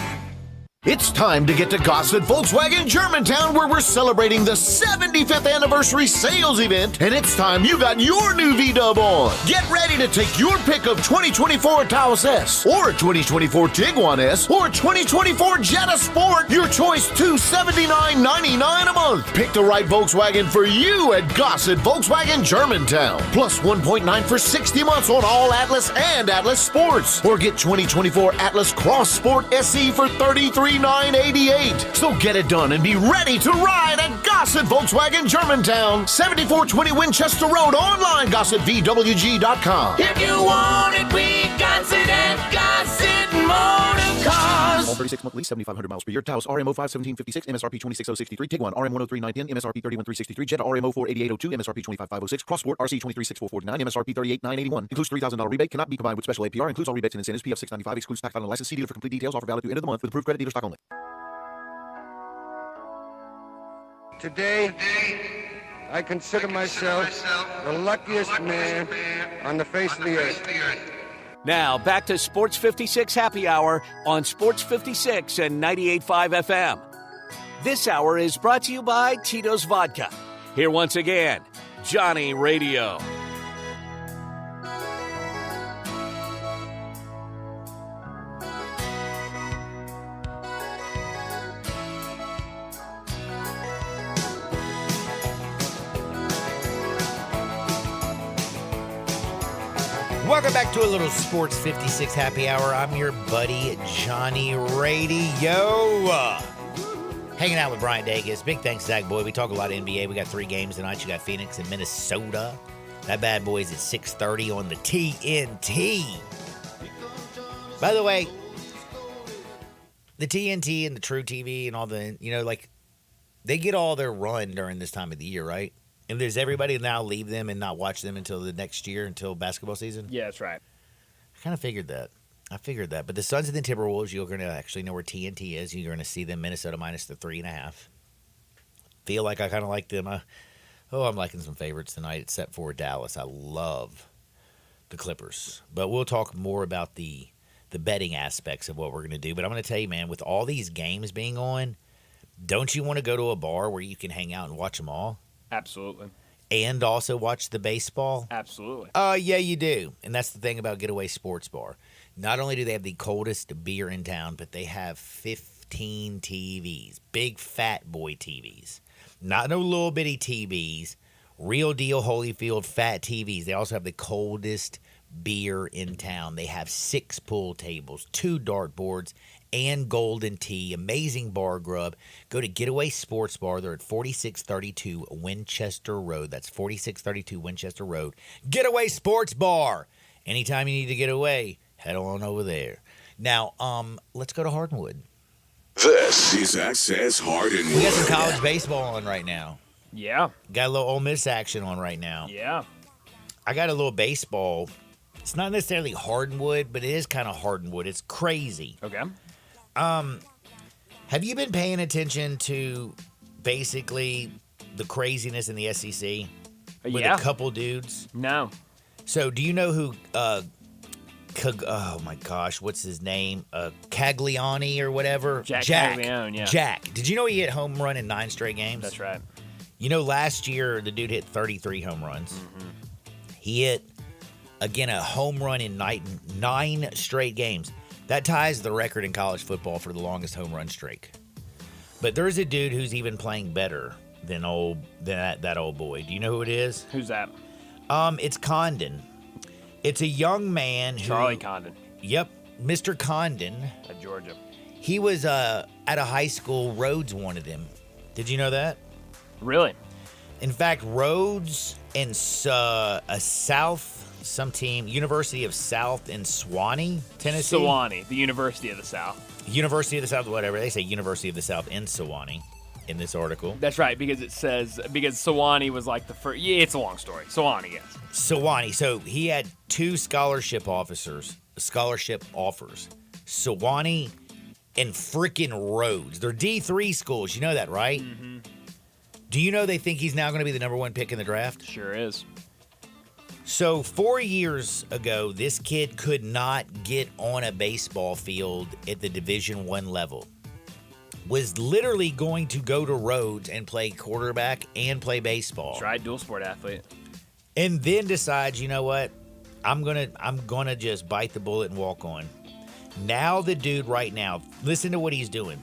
S8: It's time to get to Gossett Volkswagen Germantown, where we're celebrating the 75th anniversary sales event, and it's time you got your new V-Dub on. Get ready to take your pick of 2024 Taos S, or 2024 Tiguan S, or 2024 Jetta Sport. Your choice, $279.99 a month. Pick the right Volkswagen for you at Gossett Volkswagen Germantown. Plus 1.9 for 60 months on all Atlas and Atlas Sports. Or get 2024 Atlas Cross Sport SE for $33,988. So get it done and be ready to ride at Gossett Volkswagen Germantown, 7420 Winchester Road. Online, GossettVWG.com.
S9: If you want it, we got it at Gossett Motor Cars.
S10: All 36 month lease, 7,500 miles per year. Taos RMO 51756, MSRP 26063. Tiguan RM 103910, MSRP 31363. Jetta RMO 48802, MSRP 25506. Crossport RC 2364449, MSRP 38981. Includes $3,000 rebate. Cannot be combined with special APR. Includes all rebates and incentives. PF 695. Excludes tax title and license. See dealer for complete details. Offer valid through end of the month with approved credit dealer stock only.
S25: Today,
S14: I consider myself the luckiest man on the face of the earth.
S3: Now, back to Sports 56 Happy Hour on Sports 56 and 98.5 FM. This hour is brought to you by Tito's Vodka. Here once again, Johnny Radio.
S1: Welcome back to a little Sports 56 Happy Hour. I'm your buddy, Johnny Radio. Hanging out with Brian Davis. Big thanks, Zach Boyd. We talk a lot of NBA. We got 3 games tonight. You got Phoenix and Minnesota. That bad boy's at 6:30 on the TNT. By the way, the TNT and the True TV and all the, they get all their run during this time of the year, right? And does everybody now leave them and not watch them until the next year, until basketball season?
S2: Yeah, that's right.
S1: I kind of figured that. But the Suns and the Timberwolves, you're going to actually know where TNT is. You're going to see them Minnesota minus the 3.5. Feel like I kind of like them. I'm liking some favorites tonight, except for Dallas. I love the Clippers. But we'll talk more about the betting aspects of what we're going to do. But I'm going to tell you, man, with all these games being on, don't you want to go to a bar where you can hang out and watch them all?
S2: Absolutely.
S1: And also watch the baseball?
S2: Absolutely.
S1: Yeah, you do. And that's the thing about Getaway Sports Bar. Not only do they have the coldest beer in town, but they have 15 TVs. Big fat boy TVs. Not no little bitty TVs. Real deal Holyfield fat TVs. They also have the coldest beer in town. They have 6 pool tables, 2 dartboards, and golden tea. Amazing bar grub. Go to Getaway Sports Bar. They're at 4632 Winchester Road. That's 4632 Winchester Road. Getaway Sports Bar. Anytime you need to get away, head on over there. Now, let's go to Hardwood.
S17: This is Access Hardwood.
S1: We got some college baseball on right now.
S2: Yeah.
S1: Got a little Ole Miss action on right now.
S2: Yeah.
S1: I got a little baseball. It's not necessarily hardwood, but it is kind of hardwood. It's crazy.
S2: Okay.
S1: Have you been paying attention to basically the craziness in the SEC with
S2: Yeah.
S1: a couple dudes?
S2: No.
S1: So, do you know who? Oh my gosh, what's his name? Cagliani or whatever.
S2: Jack Caglione, yeah.
S1: Jack. Did you know he hit home run in 9 straight games?
S2: That's right.
S1: You know, last year the dude hit 33 home runs.
S2: Mm-hmm.
S1: He hit again a home run in 9 straight games. That ties the record in college football for the longest home run streak. But there's a dude who's even playing better than that old boy. Do you know who it is?
S2: Who's that?
S1: It's Condon. It's a young man who...
S2: Charlie Condon.
S1: Yep, Mr. Condon.
S2: At Georgia.
S1: He was at a high school. Rhodes wanted him. Did you know that?
S2: Really?
S1: In fact, Rhodes and a some team, University of South in Sewanee, Tennessee.
S2: Sewanee, the University of the South.
S1: University of the South, whatever. They say University of the South in Sewanee in this article.
S2: That's right, because Sewanee was like the first. Yeah, it's a long story. Sewanee, yes.
S1: Sewanee. So he had 2 scholarship offers. Sewanee and frickin' Rhodes. They're D3 schools. You know that, right?
S2: Mm-hmm.
S1: Do you know they think he's now going to be the number 1 pick in the draft?
S2: Sure is.
S1: So 4 years ago, this kid could not get on a baseball field at the Division I level. Was literally going to go to Rhodes and play quarterback and play baseball.
S2: That's right, dual sport athlete.
S1: And then decides, you know what? I'm gonna just bite the bullet and walk on. Now the dude right now, listen to what he's doing.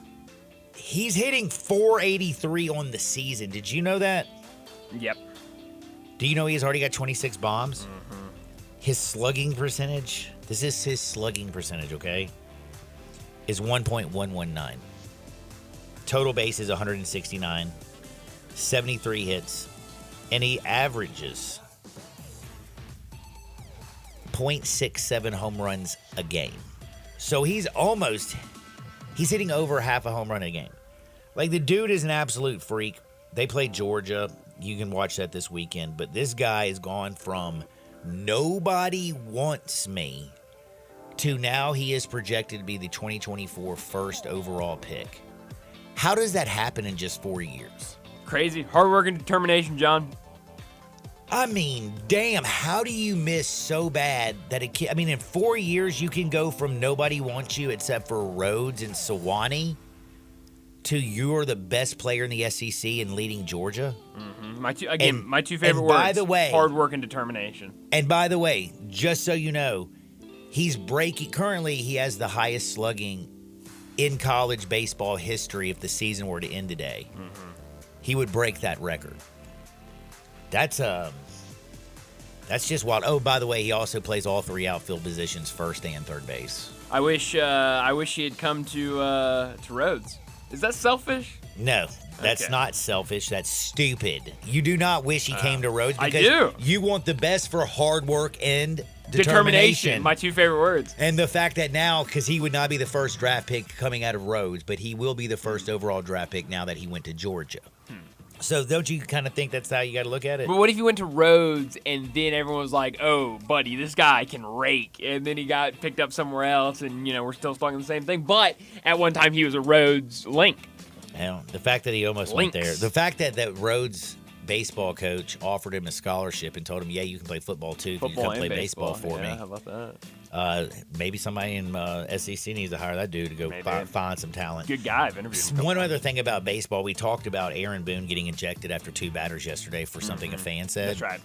S1: He's hitting .483 on the season. Did you know that?
S2: Yep.
S1: Do you know he's already got 26 bombs? Mm-hmm. His slugging percentage, this is his slugging percentage, okay, is 1.119. Total base is 169, 73 hits, and he averages .67 home runs a game. So he's hitting over half a home run a game. Like, the dude is an absolute freak. They play Georgia. You can watch that this weekend. But this guy has gone from nobody wants me to now he is projected to be the 2024 first overall pick. How does that happen in just 4 years?
S2: Crazy. Hard work and determination, John.
S1: I mean, damn, how do you miss so bad that it can, I mean, in 4 years, you can go from nobody wants you except for Rhodes and Sewanee to you're the best player in the SEC and leading Georgia?
S2: Mm-hmm. My two favorite words.
S1: By the way,
S2: hard work and determination.
S1: And by the way, just so you know, currently he has the highest slugging in college baseball history if the season were to end today.
S2: Mm-hmm.
S1: He would break that record. That's just wild. Oh, by the way, he also plays all three outfield positions, first and third base.
S2: I wish he had come to Rhodes. Is that selfish?
S1: No, that's not selfish. That's stupid. You do not wish he came to Rhodes because
S2: I do.
S1: You want the best for hard work and determination.
S2: My two favorite words.
S1: And the fact that now, because he would not be the first draft pick coming out of Rhodes, but he will be the first overall draft pick now that he went to Georgia. So don't you kind of think that's how you got to look at it?
S2: But what if you went to Rhodes and then everyone was like, oh, buddy, this guy can rake. And then he got picked up somewhere else and, we're still stuck in the same thing. But at one time he was a Rhodes Link.
S1: Hell, the fact that he almost went there. The fact that Rhodes baseball coach offered him a scholarship and told him, yeah, you can play football too. You can play baseball for me.
S2: How about that?
S1: Maybe somebody in SEC needs to hire that dude to go find some talent.
S2: Good guy. I've interviewed him.
S1: One other thing about baseball, we talked about Aaron Boone getting ejected after 2 batters yesterday for something a fan said.
S2: That's right.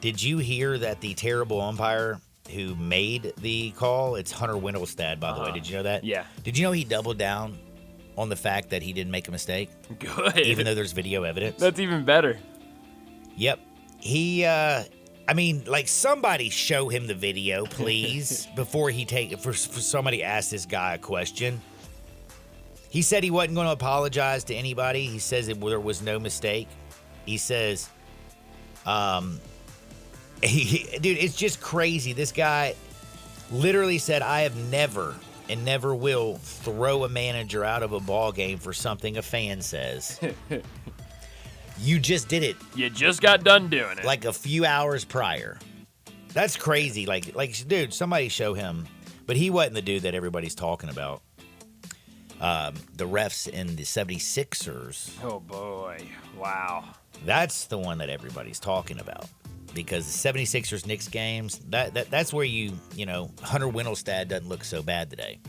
S1: Did you hear that the terrible umpire who made the call, it's Hunter Windelstad, by the way. Did you know that?
S2: Yeah.
S1: Did you know he doubled down on the fact that he didn't make a mistake?
S2: Good.
S1: Even though there's video evidence?
S2: That's even better.
S1: Yep. He, somebody show him the video, please, before he for somebody ask this guy a question. He said he wasn't going to apologize to anybody. He says there was no mistake. He says, dude, it's just crazy. This guy literally said, I have never and never will throw a manager out of a ball game for something a fan says. You just did it.
S2: You just got done doing it.
S1: Like a few hours prior. That's crazy. Like, dude, somebody show him. But he wasn't the dude that everybody's talking about. The refs in the 76ers.
S2: Oh, boy. Wow.
S1: That's the one that everybody's talking about. Because the 76ers Knicks games, that's where Hunter Windelstad doesn't look so bad today.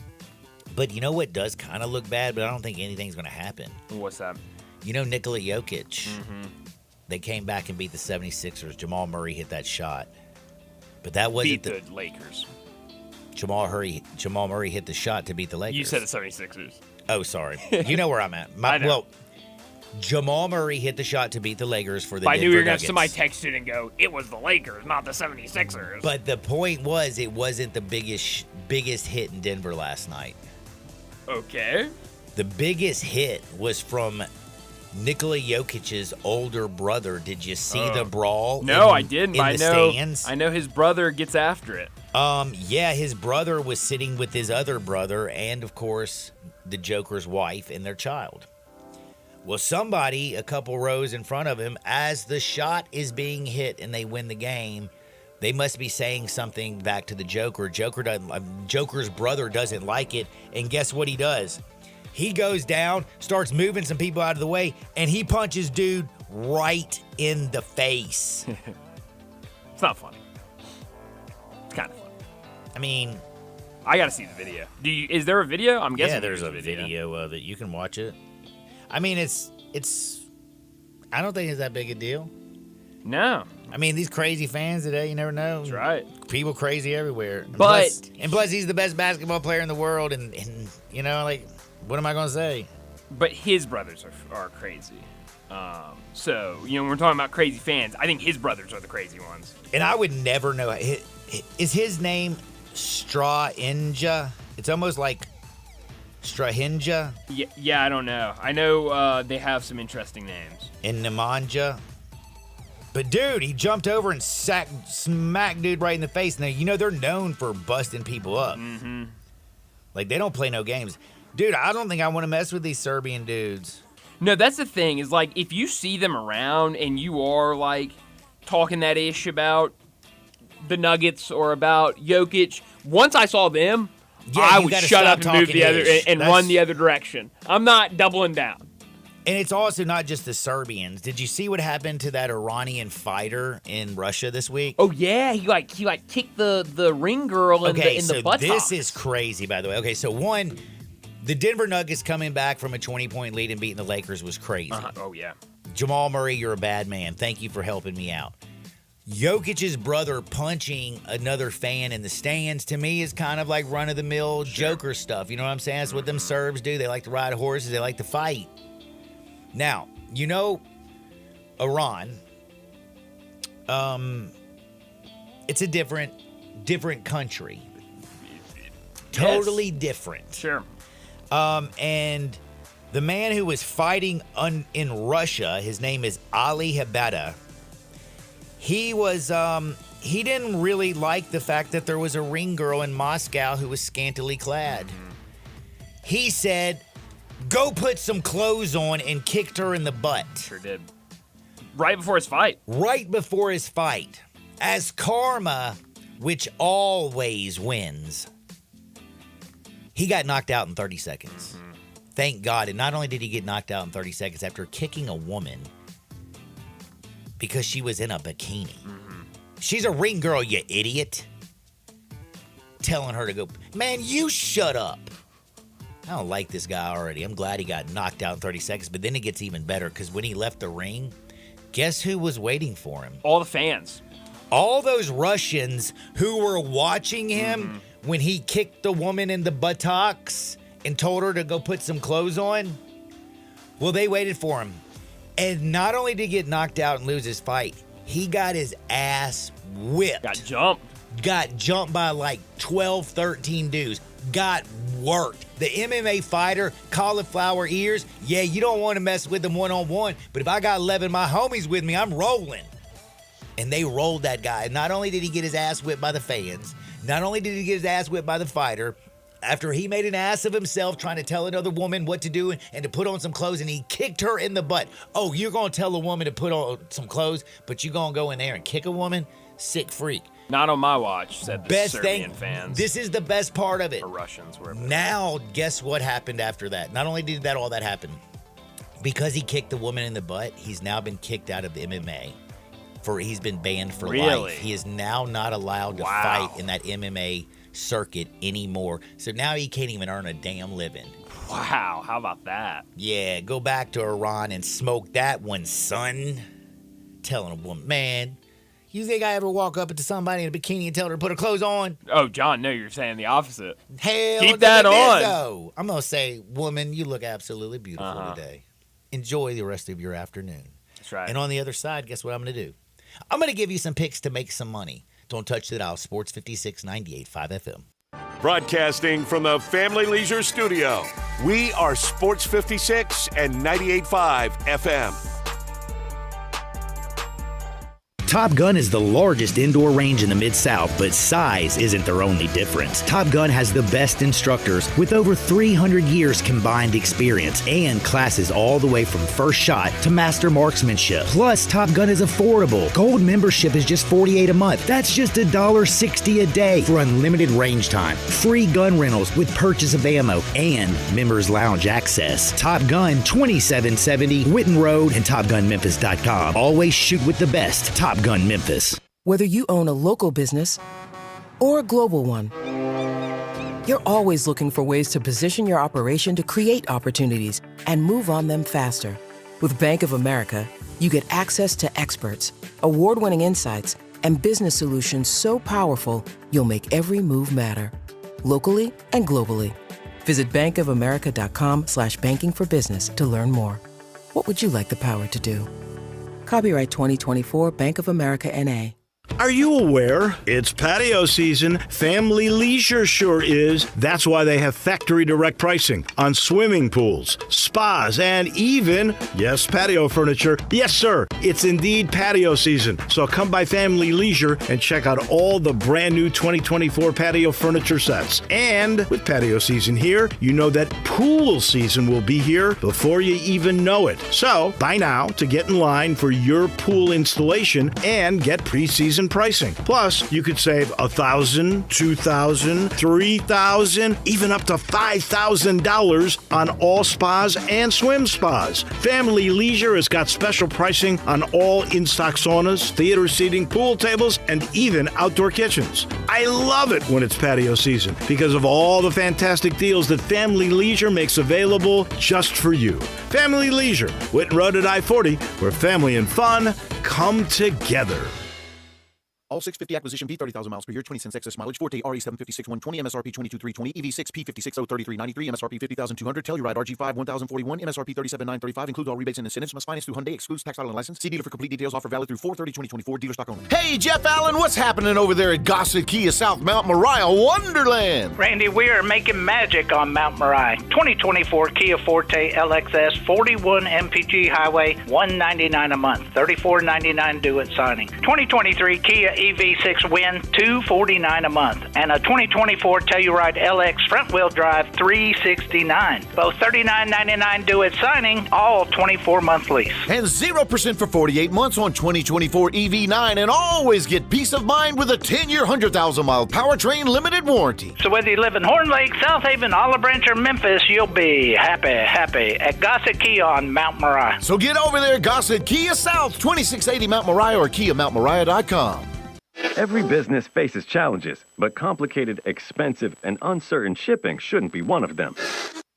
S1: But you know what does kind of look bad, but I don't think anything's going to happen.
S2: What's that?
S1: Nikola Jokic, they came back and beat the 76ers. Jamal Murray hit that shot. But that wasn't
S2: the Lakers.
S1: Jamal Murray hit the shot to beat the Lakers.
S2: You said the 76ers.
S1: Oh, sorry. You know where I'm at.
S2: I know.
S1: Well, Jamal Murray hit the shot to beat the Lakers for the
S2: I
S1: Denver
S2: knew you were going to have
S1: Nuggets.
S2: somebody text it and go, it was the Lakers, not the 76ers.
S1: But the point was, it wasn't the biggest hit in Denver last night.
S2: Okay.
S1: The biggest hit was from Nikola Jokic's older brother. Did you see the brawl?
S2: No, I didn't.
S1: In the stands?
S2: I know his brother gets after it.
S1: Yeah, his brother was sitting with his other brother and, of course, the Joker's wife and their child. Well, somebody a couple rows in front of him, as the shot is being hit and they win the game, they must be saying something back to the Joker. Joker's brother doesn't like it, and guess what he does? He goes down, starts moving some people out of the way, and he punches dude right in the face.
S2: It's not funny. It's kind of funny.
S1: I mean,
S2: I got to see the video. Is there a video? I'm guessing
S1: there's a video of it. You can watch it. I mean, it's. I don't think it's that big a deal.
S2: No.
S1: I mean, these crazy fans today, you never know.
S2: That's right.
S1: People crazy everywhere. And
S2: but
S1: plus, he's the best basketball player in the world, and what am I gonna say?
S2: But his brothers are crazy. So when we're talking about crazy fans, I think his brothers are the crazy ones.
S1: And I would never know. Is his name Strahinja? It's almost like Strahinja.
S2: Yeah, I don't know. I know they have some interesting names.
S1: In Nemanja. But dude, he jumped over and smacked dude right in the face. Now, they're known for busting people up.
S2: Mm-hmm.
S1: Like, they don't play no games. Dude, I don't think I want to mess with these Serbian dudes.
S2: No, that's the thing, is like, if you see them around and you are like talking that ish about the Nuggets or about Jokic, once I saw them, I would shut up and move the other and run the other direction. I'm not doubling down.
S1: And it's also not just the Serbians. Did you see what happened to that Iranian fighter in Russia this week?
S2: Oh yeah, he kicked the ring girl in the buttocks.
S1: This is crazy, by the way. Okay, so one, the Denver Nuggets coming back from a 20-point lead and beating the Lakers was crazy.
S2: Oh yeah.
S1: Jamal Murray, you're a bad man. Thank you for helping me out. Jokic's brother punching another fan in the stands, to me, is kind of like run-of-the-mill Joker stuff. You know what I'm saying? That's what them Serbs do. They like to ride horses. They like to fight. Now, you know, Iran, it's a different country. Totally different.
S2: Sure.
S1: And the man who was fighting in Russia, his name is Ali Habada. He was, he didn't really like the fact that there was a ring girl in Moscow who was scantily clad. He said, go put some clothes on, and kicked her in the butt.
S2: Sure did. Right before his fight.
S1: Right before his fight. As karma, which always wins, he got knocked out in 30 seconds. Thank God. And not only did he get knocked out in 30 seconds after kicking a woman because she was in a bikini. She's a ring girl, you idiot. Telling her to go. Man, you shut up. I don't like this guy already. I'm glad he got knocked out in 30 seconds, but then it gets even better because when he left the ring, guess who was waiting for him?
S2: All the fans.
S1: All those Russians who were watching him when he kicked the woman in the buttocks and told her to go put some clothes on. Well, they waited for him. And not only did he get knocked out and lose his fight, he got his ass whipped. Got jumped by like 12, 13 dudes. Got worked. The MMA fighter, cauliflower ears, yeah, you don't want to mess with them one-on-one, but if I got 11 of my homies with me, I'm rolling. And they rolled that guy. Not only did he get his ass whipped by the fans, not only did he get his ass whipped by the fighter, after he made an ass of himself trying to tell another woman what to do and to put on some clothes, and he kicked her in the butt. Oh, you're going to tell a woman to put on some clothes, but you're going to go in there and kick a woman? Sick freak.
S2: Not on my watch, said the
S1: best
S2: Serbian
S1: thing,
S2: fans.
S1: This is the best part of it.
S2: Or Russians, wherever.
S1: Now, guess what happened after that? Not only did all that happen, because he kicked the woman in the butt, he's now been kicked out of the MMA. He's been banned for life. He is now not allowed to fight in that MMA circuit anymore. So now he can't even earn a damn living.
S2: Wow, how about that?
S1: Yeah, go back to Iran and smoke that one, son. Telling a woman, man, you think I ever walk up to somebody in a bikini and tell her to put her clothes on?
S2: Oh, John, no, you're saying the opposite.
S1: Hell,
S2: keep that on.
S1: So I'm going to say, woman, you look absolutely beautiful today. Enjoy the rest of your afternoon.
S2: That's right.
S1: And on the other side, guess what I'm going to do? I'm going to give you some picks to make some money. Don't touch the dial. Sports 56 98.5 FM.
S3: Broadcasting from the Family Leisure Studio, we are Sports 56 and 98.5 FM.
S1: Top Gun is the largest indoor range in the Mid-South, but size isn't their only difference. Top Gun has the best instructors with over 300 years combined experience and classes all the way from first shot to master marksmanship. Plus, Top Gun is affordable. Gold membership is just $48 a month. That's just $1.60 a day for unlimited range time, free gun rentals with purchase of ammo, and members lounge access. Top Gun 2770 Witten Road and TopGunMemphis.com. Always shoot with the best. Top Gun Memphis.
S18: Whether you own a local business or a global one, you're always looking for ways to position your operation to create opportunities and move on them faster. With Bank of America, you get access to experts, award-winning insights, and business solutions so powerful you'll make every move matter. Locally and globally. Visit bankofamerica.com/banking for business to learn more. What would you like the power to do? Copyright 2024 Bank of America N.A.
S11: Are you aware? It's patio season. Family Leisure sure is. That's why they have factory direct pricing on swimming pools, spas, and even, yes, patio furniture. Yes, sir. It's indeed patio season. So come by Family Leisure and check out all the brand new 2024 patio furniture sets. And with patio season here, you know that pool season will be here before you even know it. So buy now to get in line for your pool installation and get preseason season pricing. Plus, you could save $1,000, $2,000, $3,000, even up to $5,000 on all spas and swim spas. Family Leisure has got special pricing on all in-stock saunas, theater seating, pool tables, and even outdoor kitchens. I love it when it's patio season because of all the fantastic deals that Family Leisure makes available just for you. Family Leisure, Whitten Road at I-40, where family and fun come together.
S10: All 650 acquisition P 30,000 miles per year, 20 cents excess mileage. Forte RE756 120, MSRP 22,320, EV6 P56 03393, MSRP 50,200. Telluride RG5 1041, MSRP 37,935. Includes all rebates and incentives. Must finance through Hyundai. Excludes tax, title, and license. See dealer for complete details. Offer valid through 4/30/2024. Dealer stock only.
S8: Hey, Jeff Allen, what's happening over there at Gossett Kia South Mount Moriah Wonderland?
S19: Randy, we are making magic on Mount Moriah. 2024 Kia Forte LXS 41 MPG Highway, $199 a month, $34.99 due at signing. 2023 Kia EV6 Win, $249 a month, and a 2024 Telluride LX front-wheel drive, $369. Both $39.99 due at signing, all 24-month lease.
S8: And 0% for 48 months on 2024 EV9, and always get peace of mind with a 10-year, 100,000-mile powertrain limited warranty.
S19: So whether you live in Horn Lake, South Haven, Olive Branch, or Memphis, you'll be happy at Gossett Kia on Mount Moriah.
S8: So get over there, Gossett Kia South, 2680 Mount Moriah or KiaMountMoriah.com.
S20: Every business faces challenges, but complicated, expensive, and uncertain shipping shouldn't be one of them.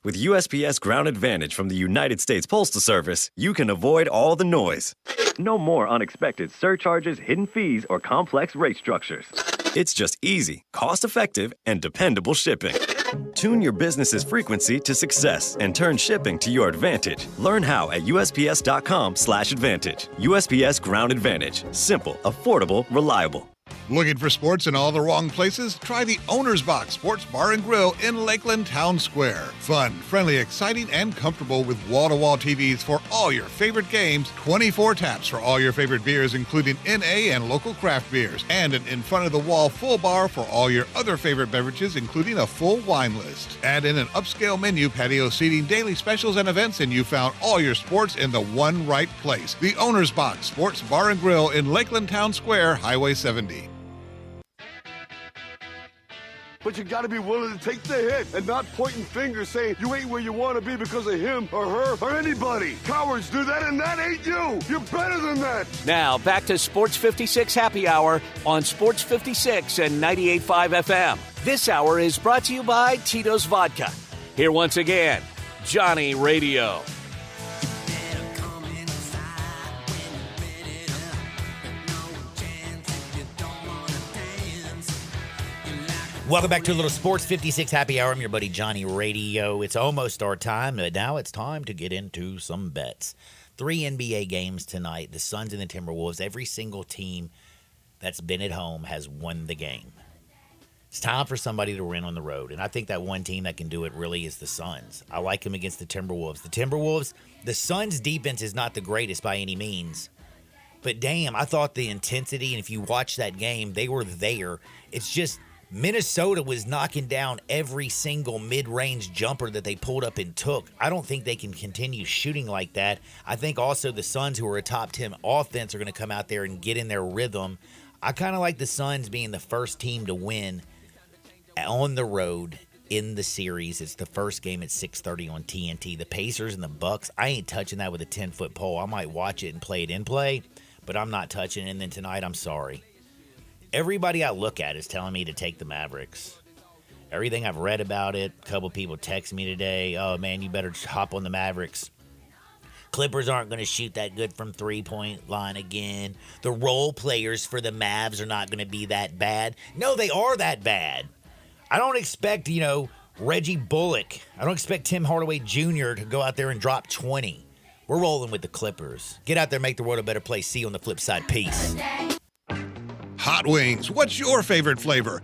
S21: With USPS Ground Advantage from the United States Postal Service, you can avoid all the noise.
S20: No more unexpected surcharges, hidden fees, or complex rate structures.
S21: It's just easy, cost-effective, and dependable shipping. Tune your business's frequency to success and turn shipping to your advantage. Learn how at USPS.com/advantage. USPS Ground Advantage. Simple, affordable, reliable.
S22: Looking for sports in all the wrong places? Try the Owner's Box Sports Bar and Grill in Lakeland Town Square. Fun, friendly, exciting, and comfortable with wall-to-wall TVs for all your favorite games, 24 taps for all your favorite beers, including NA and local craft beers, and an in-front-of-the-wall full bar for all your other favorite beverages, including a full wine list. Add in an upscale menu, patio seating, daily specials, and events, and you found all your sports in the one right place. The Owner's Box Sports Bar and Grill in Lakeland Town Square, Highway 70.
S25: But you gotta be willing to take the hit and not pointing fingers saying you ain't where you want to be because of him or her or anybody. Cowards do that, and that ain't you. You're better than that.
S26: Now, back to Sports 56 Happy Hour on Sports 56 and 98.5 FM. This hour is brought to you by Tito's Vodka. Here once again, Johnny Radio.
S1: Welcome back to a little Sports 56 Happy Hour. I'm your buddy Johnny Radio. It's almost our time, but now it's time to get into some bets. 3 NBA games tonight. The Suns and the Timberwolves. Every single team that's been at home has won the game. It's time for somebody to win on the road, and I think that one team that can do it really is the Suns. I like them against the Timberwolves. The Suns' defense is not the greatest by any means, but damn, I thought the intensity, and if you watch that game, they were there. It's just Minnesota was knocking down every single mid-range jumper that they pulled up and took. I don't think they can continue shooting like that. I think also the Suns, who are a top 10 offense, are going to come out there and get in their rhythm. I kind of like the Suns being the first team to win on the road in the series. It's the first game at 6:30 on TNT. The Pacers and the Bucks, I ain't touching that with a 10-foot pole. I might watch it and play it in play, but I'm not touching it. And then tonight, I'm sorry. Everybody I look at is telling me to take the Mavericks. Everything I've read about it, a couple people text me today, oh, man, you better hop on the Mavericks. Clippers aren't going to shoot that good from three-point line again. The role players for the Mavs are not going to be that bad. No, they are that bad. I don't expect, Reggie Bullock. I don't expect Tim Hardaway Jr. to go out there and drop 20. We're rolling with the Clippers. Get out there, make the world a better place. See you on the flip side. Peace.
S22: Hot Wings, what's your favorite flavor?